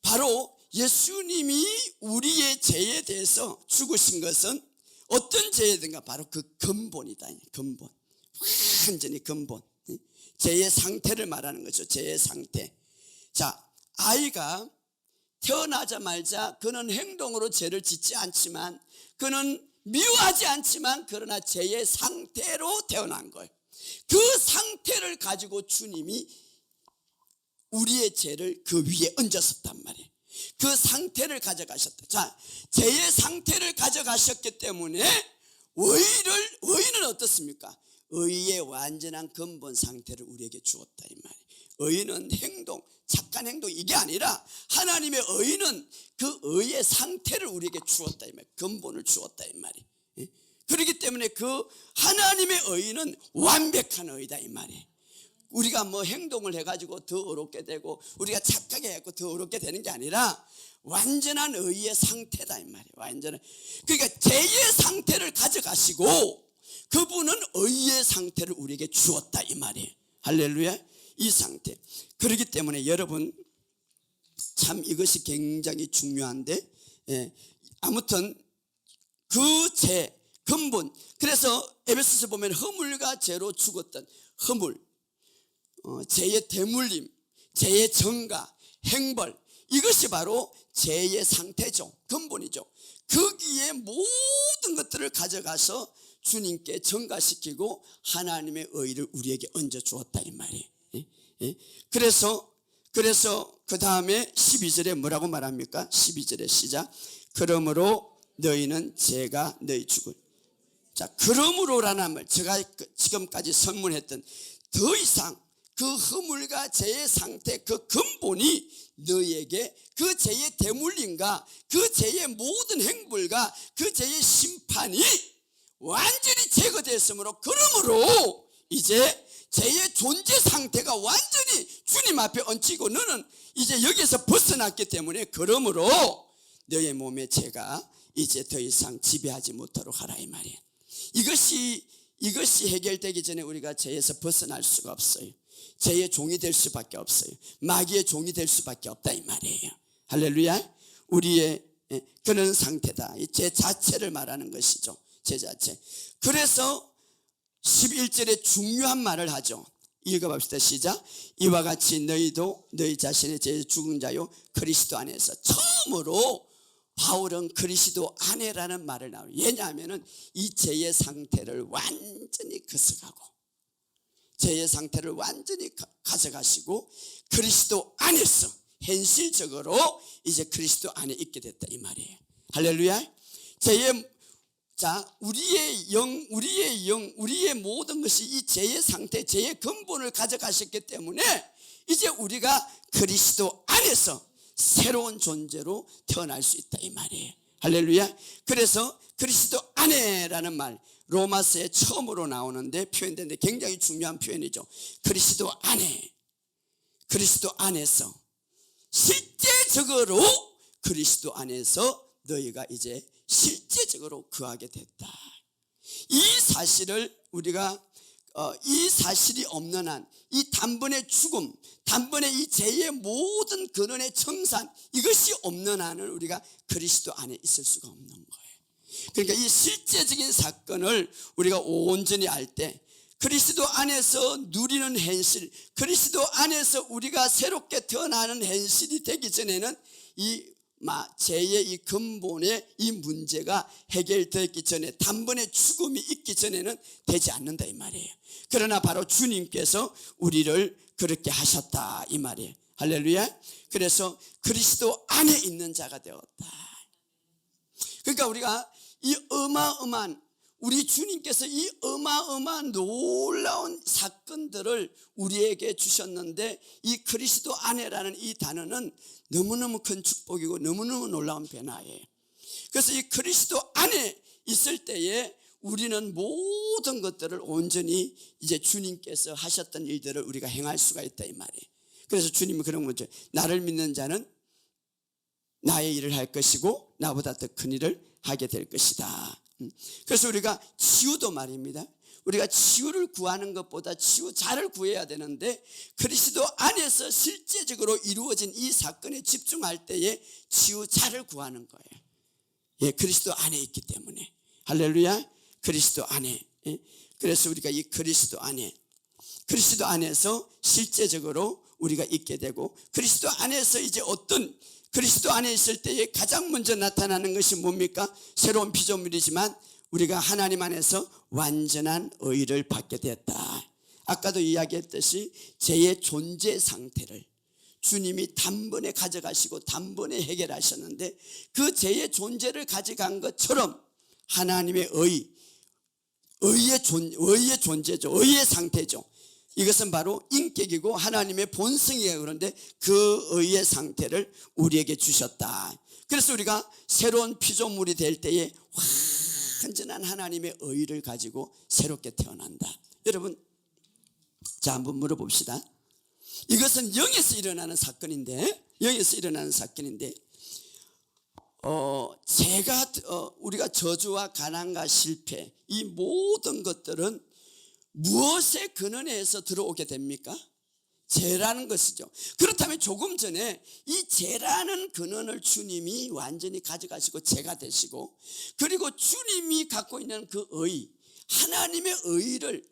바로 예수님이 우리의 죄에 대해서 죽으신 것은 어떤 죄든가 바로 그 근본이다. 근본, 완전히 근본. 죄의 상태를 말하는 거죠. 죄의 상태. 자, 아이가 태어나자마자 그는 행동으로 죄를 짓지 않지만, 그는 미워하지 않지만, 그러나 죄의 상태로 태어난 거예요. 그 상태를 가지고 주님이 우리의 죄를 그 위에 얹었단 말이에요. 그 상태를 가져가셨다. 자, 죄의 상태를 가져가셨기 때문에 의는 어떻습니까? 의의 완전한 근본 상태를 우리에게 주었다 이 말이에요. 의는 행동, 착한 행동 이게 아니라 하나님의 의는 그 의의 상태를 우리에게 주었다 이 말이에요. 근본을 주었다 이 말이에요. 그렇기 때문에 그 하나님의 의는 완벽한 의다 이 말이에요. 우리가 뭐 행동을 해가지고 더 어렵게 되고 우리가 착하게 해서 더 어렵게 되는 게 아니라 완전한 의의 상태다 이 말이에요. 완전한. 그러니까 죄의 상태를 가져가시고 그분은 의의 상태를 우리에게 주었다 이 말이에요. 할렐루야. 이 상태. 그렇기 때문에 여러분 참 이것이 굉장히 중요한데, 아무튼 그 죄 근본. 그래서 에베소서 보면 허물과 죄로 죽었던 허물, 죄의 대물림, 죄의 정가, 행벌, 이것이 바로 죄의 상태죠. 근본이죠. 거기에 모든 것들을 가져가서 주님께 전가시키고 하나님의 의를 우리에게 얹어 주었다 이 말이에요. 그래서 그 다음에 12절에 뭐라고 말합니까? 12절에 시작. 그러므로 너희는 죄가 너희 죽을. 자, 그러므로라는 말, 제가 지금까지 설문했던 더 이상 그 허물과 죄의 상태, 그 근본이 너희에게 그 죄의 대물림과 그 죄의 모든 행불과 그 죄의 심판이 완전히 제거되었으므로, 그러므로 이제 죄의 존재 상태가 완전히 주님 앞에 얹히고 너는 이제 여기에서 벗어났기 때문에, 그러므로 너의 몸의 죄가 이제 더 이상 지배하지 못하도록 하라 이 말이에요. 이것이 해결되기 전에 우리가 죄에서 벗어날 수가 없어요. 죄의 종이 될 수밖에 없어요. 마귀의 종이 될 수밖에 없다 이 말이에요. 할렐루야. 우리의 그런 상태다. 죄 자체를 말하는 것이죠. 죄 자체. 그래서 11절에 중요한 말을 하죠. 읽어봅시다. 시작. 이와 같이 너희도 너희 자신의 죄에 죽은 자요 그리스도 안에서. 처음으로 바울은 그리스도 안에라는 말을 나와요. 왜냐하면 이 죄의 상태를 완전히 거스가고 죄의 상태를 완전히 가져가시고 그리스도 안에서 현실적으로 이제 그리스도 안에 있게 됐다 이 말이에요. 할렐루야. 우리의 영, 우리의 모든 것이 이 죄의 상태, 죄의 근본을 가져가셨기 때문에 이제 우리가 그리스도 안에서 새로운 존재로 태어날 수 있다 이 말이에요. 할렐루야. 그래서 그리스도 안에라는 말, 로마서에 처음으로 나오는데 표현되는데 굉장히 중요한 표현이죠. 그리스도 안에, 그리스도 안에서, 실제적으로 그리스도 안에서 너희가 이제 실제적으로 거하게 됐다. 이 사실을 우리가 이 사실이 없는 한, 이 단번의 죽음, 단번의 이 죄의 모든 근원의 청산, 이것이 없는 한은 우리가 그리스도 안에 있을 수가 없는 거예요. 그러니까 이 실제적인 사건을 우리가 온전히 알 때, 그리스도 안에서 누리는 현실, 그리스도 안에서 우리가 새롭게 태어나는 현실이 되기 전에는 이 죄의 이 근본의 이 문제가 해결되기 전에, 단번에 죽음이 있기 전에는 되지 않는다 이 말이에요. 그러나 바로 주님께서 우리를 그렇게 하셨다 이 말이에요. 할렐루야. 그래서 그리스도 안에 있는 자가 되었다. 그러니까 우리가 이 어마어마한, 우리 주님께서 이 어마어마한 놀라운 사건들을 우리에게 주셨는데, 이 그리스도 안에라는 이 단어는 너무너무 큰 축복이고 너무너무 놀라운 변화예요. 그래서 이 그리스도 안에 있을 때에 우리는 모든 것들을 온전히 이제 주님께서 하셨던 일들을 우리가 행할 수가 있다 이 말이에요. 그래서 주님이 그런 거죠. 나를 믿는 자는 나의 일을 할 것이고 나보다 더 큰 일을 하게 될 것이다. 그래서 우리가 치유도 말입니다. 우리가 치유를 구하는 것보다 치유자를 구해야 되는데, 그리스도 안에서 실제적으로 이루어진 이 사건에 집중할 때에 치유자를 구하는 거예요. 예, 그리스도 안에 있기 때문에. 할렐루야. 그리스도 안에. 예? 그래서 우리가 이 그리스도 안에서 실제적으로 우리가 있게 되고, 그리스도 안에서 이제 그리스도 안에 있을 때에 가장 먼저 나타나는 것이 뭡니까? 새로운 피조물이지만 우리가 하나님 안에서 완전한 의를 받게 되었다. 아까도 이야기했듯이 죄의 존재 상태를 주님이 단번에 가져가시고 단번에 해결하셨는데, 그 죄의 존재를 가져간 것처럼 하나님의 의의 존재죠. 의의 상태죠. 이것은 바로 인격이고 하나님의 본성이에요. 그런데 그 의의 상태를 우리에게 주셨다. 그래서 우리가 새로운 피조물이 될 때에 완전한 하나님의 의를 가지고 새롭게 태어난다. 여러분, 자, 한번 물어봅시다. 이것은 영에서 일어나는 사건인데, 우리가 저주와 가난과 실패, 이 모든 것들은 무엇의 근원에서 들어오게 됩니까? 죄라는 것이죠. 그렇다면 조금 전에 이 죄라는 근원을 주님이 완전히 가져가시고 죄가 되시고, 그리고 주님이 갖고 있는 그 의, 하나님의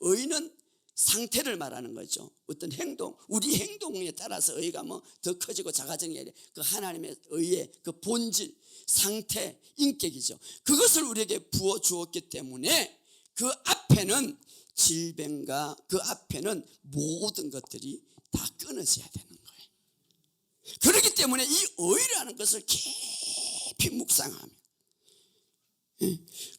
의는 상태를 말하는 거죠. 어떤 행동, 우리 행동에 따라서 의가 뭐 더 커지고 작아지는 게 아니라 그 하나님의 의의 그 본질, 상태, 인격이죠. 그것을 우리에게 부어 주었기 때문에 그 앞에는 질병과 그 앞에는 모든 것들이 다 끊어져야 되는 거예요. 그렇기 때문에 이 의라는 것을 깊이 묵상하며,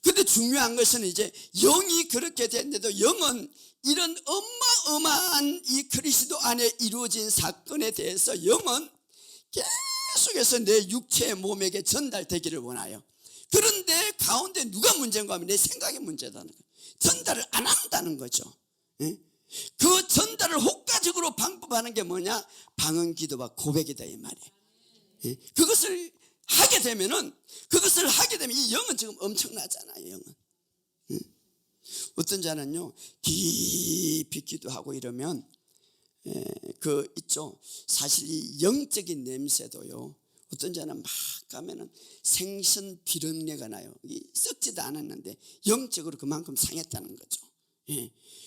근데 중요한 것은 이제 영이 그렇게 됐는데도 영은 이런 어마어마한 이 그리스도 안에 이루어진 사건에 대해서 영은 계속해서 내 육체의 몸에게 전달되기를 원해요. 그런데 가운데 누가 문제인가 하면 내 생각이 문제다는 거예요. 전달을 안 한다는 거죠. 그 전달을 효과적으로 방법하는 게 뭐냐? 방언기도와 고백이다 이 말이에요. 그것을 하게 되면 이 영은 지금 엄청나잖아요. 영은. 어떤 자는요 깊이 기도하고 이러면 그 있죠. 사실 이 영적인 냄새도요, 어떤 자는 막 가면은 생선 비린내가 나요. 썩지도 않았는데 영적으로 그만큼 상했다는 거죠.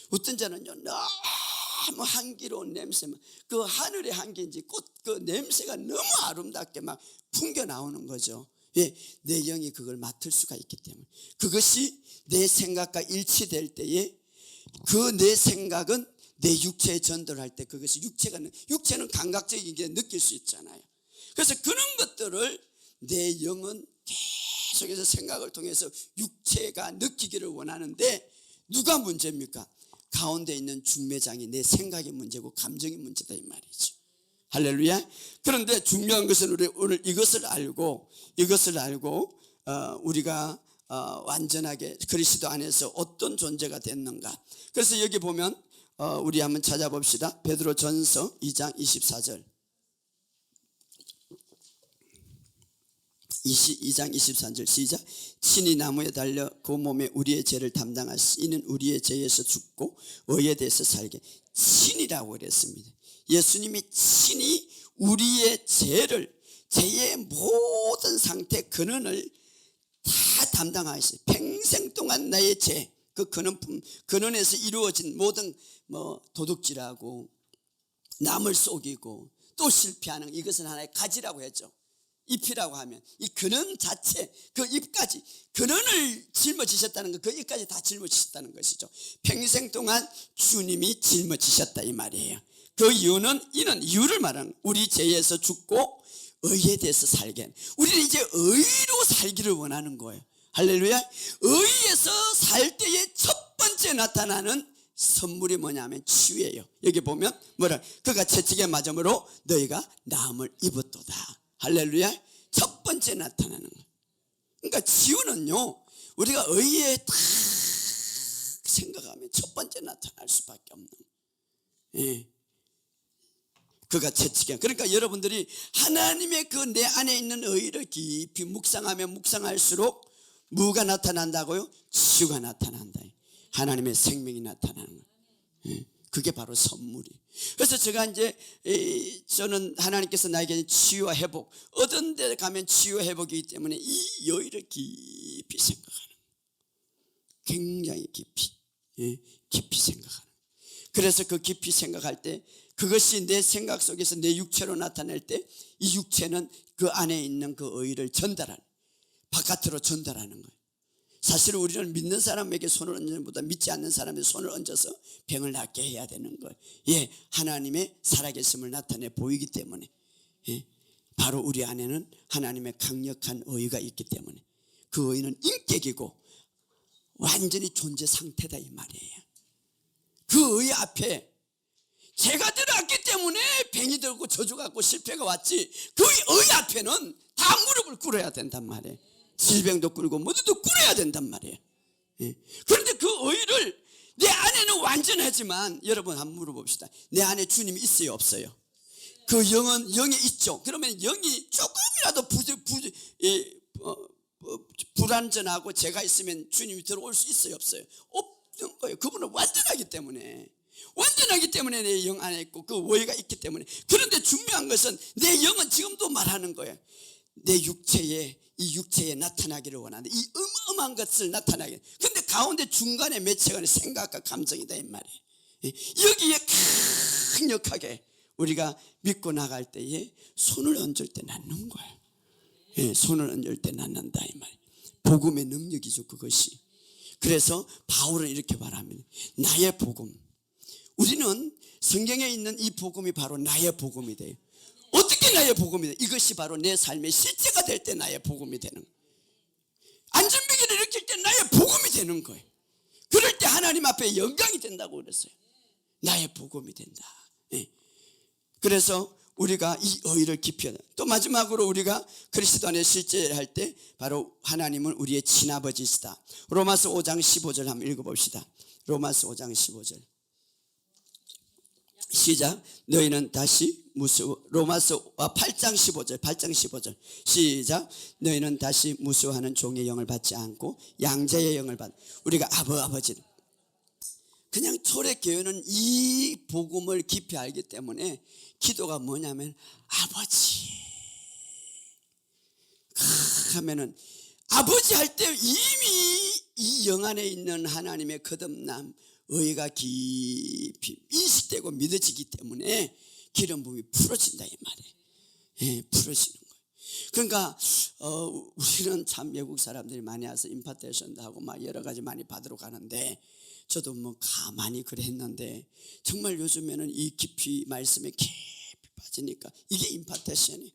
어떤 자는요 너무 향기로운 냄새만, 그 하늘의 향기인지 꽃 그 냄새가 너무 아름답게 막 풍겨 나오는 거죠. 내 영이 그걸 맡을 수가 있기 때문에. 그것이 내 생각과 일치될 때에 그 내 생각은 내 육체에 전달할 때 그것이 육체는 감각적인 게 느낄 수 있잖아요. 그래서 그런 것들을 내 영은 계속해서 생각을 통해서 육체가 느끼기를 원하는데 누가 문제입니까? 가운데 있는 중매장이 내 생각이 문제고 감정이 문제다 이 말이죠. 할렐루야. 그런데 중요한 것은 우리 오늘 이것을 알고 우리가 완전하게 그리스도 안에서 어떤 존재가 됐는가. 그래서 여기 보면 우리 한번 찾아봅시다. 베드로전서 2장 24절. 2장 23절 시작. 친히 나무에 달려 그 몸에 우리의 죄를 담당하시, 이는 우리의 죄에서 죽고 의에 대해서 살게. 친이라고 그랬습니다. 예수님이 친히 우리의 죄의 모든 상태 근원을 다 담당하시고, 평생 동안 나의 죄, 그 근원에서 이루어진 모든 도둑질하고 남을 속이고 또 실패하는, 이것은 하나의 가지라고 했죠. 잎이라고 하면 이 근원 자체, 그 잎까지 근원을 짊어지셨다는 것, 그 잎까지 다 짊어지셨다는 것이죠. 평생 동안 주님이 짊어지셨다 이 말이에요. 그 이유는, 이는 이유를 말하는, 우리 죄에서 죽고 의에 대해서 살게. 우리는 이제 의로 살기를 원하는 거예요. 할렐루야. 의에서 살 때의 첫 번째 나타나는 선물이 뭐냐면 치유예요. 여기 보면 뭐라, 그가 채찍에 맞음으로 너희가 나음을 입었도다. 할렐루야. 첫 번째 나타나는 거예요. 그러니까 치유는요, 우리가 의에 딱 생각하면 첫 번째 나타날 수밖에 없는 거예요. 그가 채찍에, 그러니까 여러분들이 하나님의 그 내 안에 있는 의를 깊이 묵상하면 묵상할수록 뭐가 나타난다고요? 치유가 나타난다. 하나님의 생명이 나타나는 거예요. 그게 바로 선물이. 그래서 제가 이제 저는 하나님께서 나에게 치유와 회복, 어떤 데 가면 치유와 회복이기 때문에 이 여의를 깊이 생각하는 거예요. 굉장히 깊이 생각하는 거예요. 그래서 그 깊이 생각할 때 그것이 내 생각 속에서 내 육체로 나타낼 때 이 육체는 그 안에 있는 그 의를 전달하는, 바깥으로 전달하는 거예요. 사실 우리는 믿는 사람에게 손을 얹는 것보다 믿지 않는 사람에게 손을 얹어서 병을 낫게 해야 되는 거예요. 하나님의 살아계심을 나타내 보이기 때문에, 바로 우리 안에는 하나님의 강력한 의가 있기 때문에 그 의는 인격이고 완전히 존재 상태다 이 말이에요. 그 의 앞에 죄가 들어왔기 때문에 병이 들고 저주받고 실패가 왔지, 그 의 앞에는 다 무릎을 꿇어야 된단 말이에요. 질병도 꿇고 모두도 꿇어야 된단 말이에요. 그런데 그 의를, 내 안에는 완전하지만, 여러분 한번 물어봅시다. 내 안에 주님이 있어요 없어요? 그 영은 영에 있죠. 그러면 영이 조금이라도 불완전하고 죄가 있으면 주님이 들어올 수 있어요 없어요? 없는 거예요. 그분은 완전하기 때문에 내 영 안에 있고 그 원리가 있기 때문에. 그런데 중요한 것은 내 영은 지금도 말하는 거예요. 내 이 육체에 나타나기를 원하는데, 이 어마어마한 것을 나타나게. 근데 가운데 중간에 매체가 생각과 감정이다 이 말이에요. 여기에 강력하게 우리가 믿고 나갈 때에 손을 얹을 때 낫는 거예요. 손을 얹을 때 낫는다 이 말이에요. 복음의 능력이죠 그것이. 그래서 바울은 이렇게 말합니다. 나의 복음. 우리는 성경에 있는 이 복음이 바로 나의 복음이 돼요. 어떻게 나의 복음이 돼요? 이것이 바로 내 삶의 실제가 될 때 나의 복음이 되는 거예요. 안전병기를 일으킬 때 나의 복음이 되는 거예요. 그럴 때 하나님 앞에 영광이 된다고 그랬어요. 나의 복음이 된다. 그래서 우리가 이 의를 깊이 하는, 또 마지막으로 우리가 그리스도 안에 실제할 때 바로 하나님은 우리의 친아버지시다. 로마서 5장 15절 한번 읽어봅시다. 로마서 5장 15절 시작. 너희는 다시 로마서 8장 15절 시작. 너희는 다시 무수하는 종의 영을 받지 않고 양자의 영을 받. 우리가 아버지. 그냥 초대교회는 이 복음을 깊이 알기 때문에 기도가 뭐냐면 아버지 하면은, 아버지 할 때 이미 이 영 안에 있는 하나님의 거듭남, 의가 깊이 인식되고 믿어지기 때문에 기름 부음이 풀어진다 이 말이에요. 풀어지는 거예요. 그러니까 우리는 참 외국 사람들이 많이 와서 임파테이션도 하고 막 여러 가지 많이 받으러 가는데, 저도 뭐 가만히 그래 했는데 정말 요즘에는 이 깊이 말씀에 깊이 빠지니까 이게 임파테이션이에요.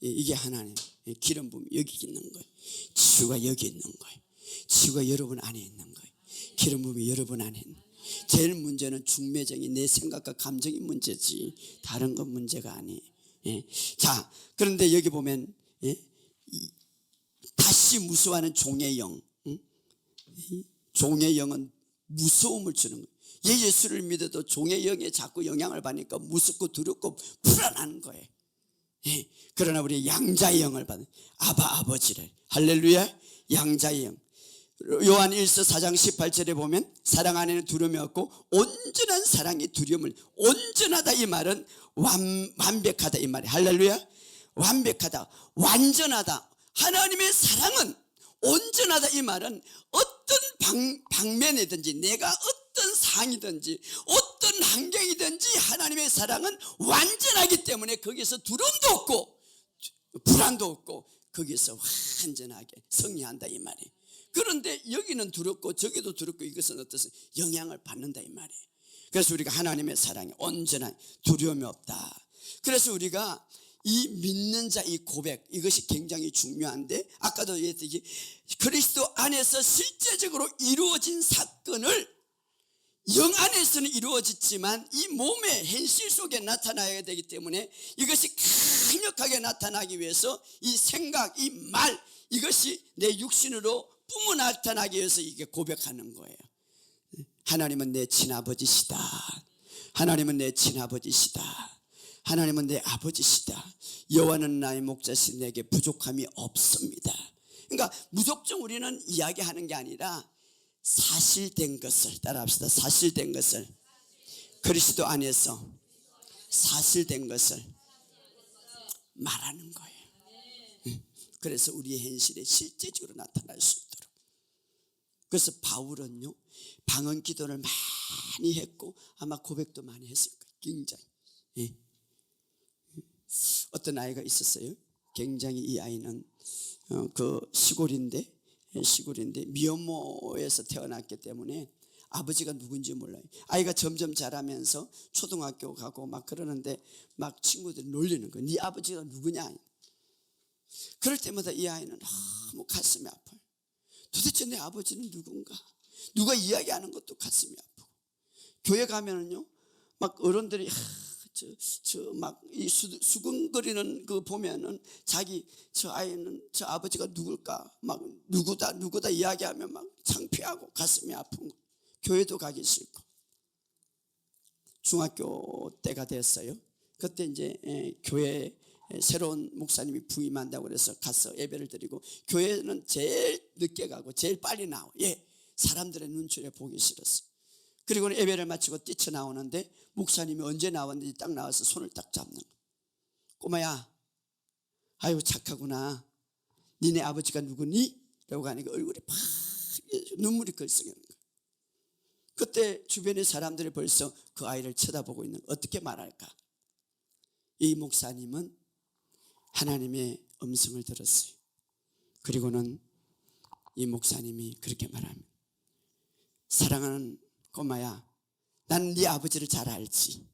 이게 하나님 기름 부음이 여기 있는 거예요. 치유가 여기 있는 거예요. 치유가 여러분 안에 있는 거예요. 기름 부음이 여러분 안에 있는 거예요. 제일 문제는 중매정이 내 생각과 감정이 문제지 다른 건 문제가 아니에요. 자, 그런데 여기 보면 다시 무서워하는 종의 영. 종의 영은 무서움을 주는 거예요. 예수를 믿어도 종의 영에 자꾸 영향을 받으니까 무섭고 두렵고 불안한 거예요. 그러나 우리 양자의 영을 받는 아버지를, 할렐루야, 양자의 영. 요한 1서 4장 18절에 보면 사랑 안에는 두려움이 없고 온전한 사랑이 두려움을, 온전하다 이 말은 완벽하다 이 말이에요. 할렐루야, 완벽하다, 완전하다. 하나님의 사랑은 온전하다 이 말은 어떤 방면이든지, 내가 어떤 상이든지 어떤 환경이든지 하나님의 사랑은 완전하기 때문에 거기서 두려움도 없고 불안도 없고 거기서 완전하게 승리한다 이 말이에요. 그런데 여기는 두렵고 저기도 두렵고, 이것은 어떠세요? 영향을 받는다 이 말이에요. 그래서 우리가 하나님의 사랑에 온전한 두려움이 없다. 그래서 우리가 이 믿는 자 이 고백, 이것이 굉장히 중요한데, 아까도 얘기했듯이 그리스도 안에서 실제적으로 이루어진 사건을 영 안에서는 이루어졌지만 이 몸의 현실 속에 나타나야 되기 때문에 이것이 강력하게 나타나기 위해서 이 생각, 이 말, 이것이 내 육신으로 뿜어 나타나기 위해서 이게 고백하는 거예요. 하나님은 내 친아버지시다. 하나님은 내 친아버지시다. 하나님은 내 아버지시다. 여호와는 나의 목자시 내게 부족함이 없습니다. 그러니까 무조건 우리는 이야기하는 게 아니라 사실된 것을, 따라합시다. 사실된 것을, 그리스도 안에서 사실된 것을 말하는 거예요. 그래서 우리의 현실에 실제적으로 나타날 수 있도록. 그래서 바울은요, 방언 기도를 많이 했고 아마 고백도 많이 했을 거예요. 굉장히. 어떤 아이가 있었어요. 굉장히 이 아이는 그 시골인데 미혼모에서 태어났기 때문에 아버지가 누군지 몰라요. 아이가 점점 자라면서 초등학교 가고 막 그러는데 막 친구들이 놀리는 거예요. 네 아버지가 누구냐. 그럴 때마다 이 아이는 너무 가슴이 아파요. 도대체 내 아버지는 누군가. 누가 이야기하는 것도 가슴이 아프고. 교회 가면은요, 막 어른들이 막 이 수근거리는 그 보면은 자기 저 아이는 저 아버지가 누굴까 막 누구다 이야기하면 막 창피하고 가슴이 아픈 거. 교회도 가기 싫고. 중학교 때가 됐어요. 그때 이제 교회 새로운 목사님이 부임한다고 그래서 가서 예배를 드리고, 교회는 제일 늦게 가고 제일 빨리 나와. 사람들의 눈치를 보기 싫었어. 그리고 예배를 마치고 뛰쳐나오는데 목사님이 언제 나왔는지 딱 나와서 손을 딱 잡는 거야. 꼬마야, 아유 착하구나. 니네 아버지가 누구니? 라고 하니까 얼굴이 팍 눈물이 글썽이는 거야. 그때 주변의 사람들이 벌써 그 아이를 쳐다보고 있는 거야. 어떻게 말할까? 이 목사님은 하나님의 음성을 들었어요. 그리고는 이 목사님이 그렇게 말합니다. 사랑하는 꼬마야, 난 네 아버지를 잘 알지.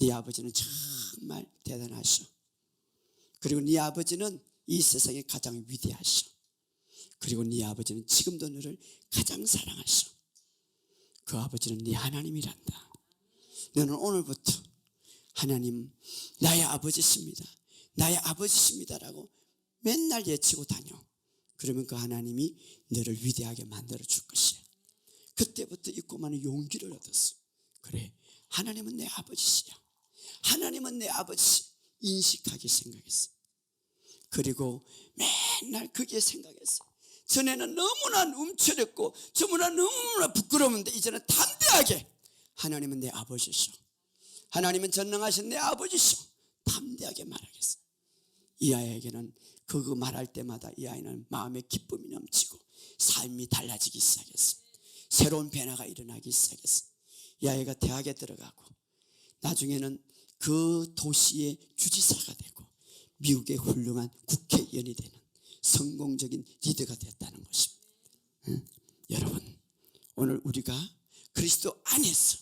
네 아버지는 정말 대단하셔. 그리고 네 아버지는 이 세상에 가장 위대하셔. 그리고 네 아버지는 지금도 너를 가장 사랑하셔. 그 아버지는 네 하나님이란다. 너는 오늘부터 하나님 나의 아버지십니다, 나의 아버지십니다라고 맨날 외치고 다녀. 그러면 그 하나님이 너를 위대하게 만들어 줄 것이야. 그때부터 이 꼬마는 용기를 얻었어. 그래, 하나님은 내 아버지시야. 하나님은 내 아버지 인식하기 생각했어. 그리고 맨날 그게 생각했어. 전에는 너무나 움츠렸고 너무나 부끄러운데 이제는 담대하게 하나님은 내 아버지시오, 하나님은 전능하신 내 아버지시오, 담대하게 말하겠어. 이 아이에게는 그거 말할 때마다 이 아이는 마음에 기쁨이 넘치고 삶이 달라지기 시작했어. 새로운 변화가 일어나기 시작했어. 이 아이가 대학에 들어가고 나중에는 그 도시의 주지사가 되고 미국의 훌륭한 국회의원이 되는 성공적인 리더가 됐다는 것입니다. 여러분, 오늘 우리가 그리스도 안에서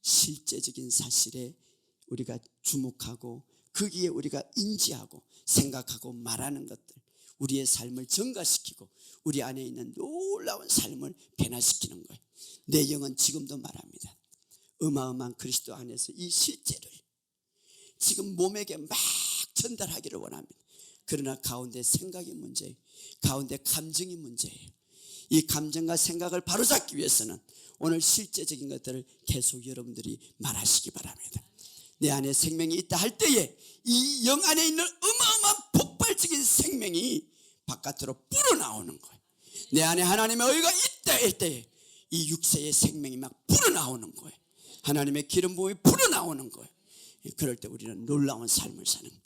실제적인 사실에 우리가 주목하고 거기에 우리가 인지하고 생각하고 말하는 것들, 우리의 삶을 증가시키고 우리 안에 있는 놀라운 삶을 변화시키는 거예요. 내 영은 지금도 말합니다. 어마어마한 그리스도 안에서 이 실제를 지금 몸에게 막 전달하기를 원합니다. 그러나 가운데 생각이 문제예요. 가운데 감정이 문제예요. 이 감정과 생각을 바로잡기 위해서는 오늘 실제적인 것들을 계속 여러분들이 말하시기 바랍니다. 내 안에 생명이 있다 할 때에 이 영 안에 있는 어마어마한 폭발적인 생명이 바깥으로 불어나오는 거예요. 내 안에 하나님의 의가 있다 할 때에 이 육체의 생명이 막 불어나오는 거예요. 하나님의 기름 부음이 불어나오는 거예요. 그럴 때 우리는 놀라운 삶을 사는 거예요.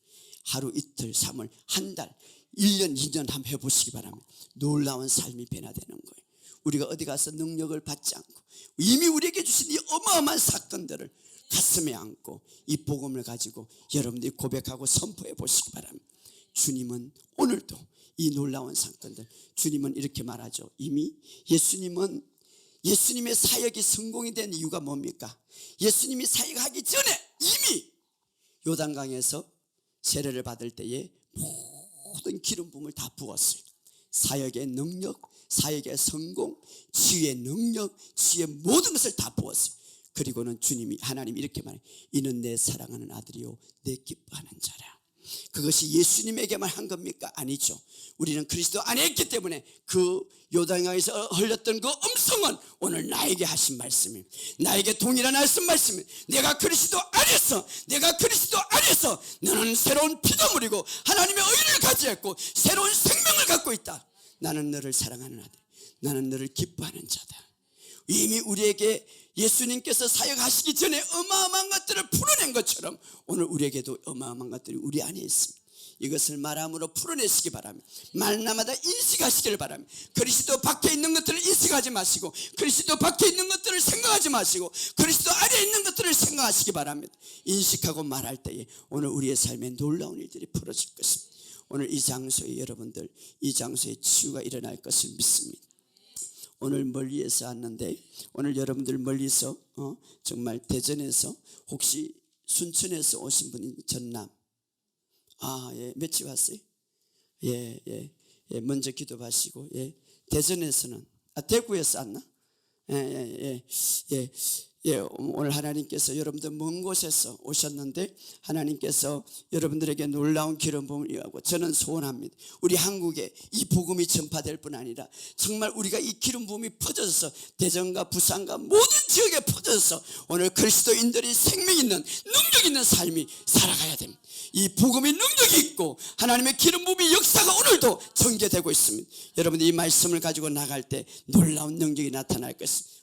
하루 이틀 3월 한 달 1년 2년 한번 해보시기 바랍니다. 놀라운 삶이 변화되는 거예요. 우리가 어디 가서 능력을 받지 않고 이미 우리에게 주신 이 어마어마한 사건들을 가슴에 안고 이 복음을 가지고 여러분들이 고백하고 선포해 보시기 바랍니다. 주님은 오늘도 이 놀라운 사건들, 주님은 이렇게 말하죠. 이미 예수님의 사역이 성공이 된 이유가 뭡니까? 예수님이 사역하기 전에 이미 요단강에서 세례를 받을 때에 모든 기름 부음을 다 부었어요. 사역의 능력, 사역의 성공, 치유의 능력, 치유의 모든 것을 다 부었어요. 그리고는 주님이, 하나님이 이렇게 말해요. 이는 내 사랑하는 아들이요 내 기뻐하는 자라. 그것이 예수님에게만 한 겁니까? 아니죠. 우리는 그리스도 안에 있기 때문에 그 요단강에서 흘렸던 그 음성은 오늘 나에게 하신 말씀입니다. 나에게 동일한 말씀입니다. 내가 그리스도 안에서 너는 새로운 피조물이고 하나님의 의를 가지고 새로운 생명을 갖고 있다. 나는 너를 사랑하는 아들, 나는 너를 기뻐하는 자다. 이미 우리에게 예수님께서 사역하시기 전에 어마어마한 것들을 풀어낸 것처럼 오늘 우리에게도 어마어마한 것들이 우리 안에 있습니다. 이것을 말함으로 풀어내시기 바랍니다. 말나마다 인식하시기를 바랍니다. 그리스도 밖에 있는 것들을 인식하지 마시고 그리스도 밖에 있는 것들을 생각하지 마시고 그리스도 안에 있는 것들을 생각하시기 바랍니다. 인식하고 말할 때에 오늘 우리의 삶에 놀라운 일들이 풀어질 것입니다. 오늘 이 장소에 여러분들, 이 장소에 치유가 일어날 것을 믿습니다. 오늘 멀리에서 왔는데 오늘 여러분들 멀리서 정말 대전에서 혹시 순천에서 오신 분이 전남 며칠 왔어요? 먼저 기도하시고 대전에서는 대구에서 왔나? 예, 오늘 하나님께서 여러분들 먼 곳에서 오셨는데 하나님께서 여러분들에게 놀라운 기름 부음을 이하고 저는 소원합니다. 우리 한국에 이 복음이 전파될 뿐 아니라 정말 우리가 이 기름 부음이 퍼져서 대전과 부산과 모든 지역에 퍼져서 오늘 그리스도인들이 생명 있는 능력 있는 삶이 살아가야 됩니다. 이 복음이 능력이 있고 하나님의 기름 부음의 역사가 오늘도 전개되고 있습니다. 여러분들 이 말씀을 가지고 나갈 때 놀라운 능력이 나타날 것입니다.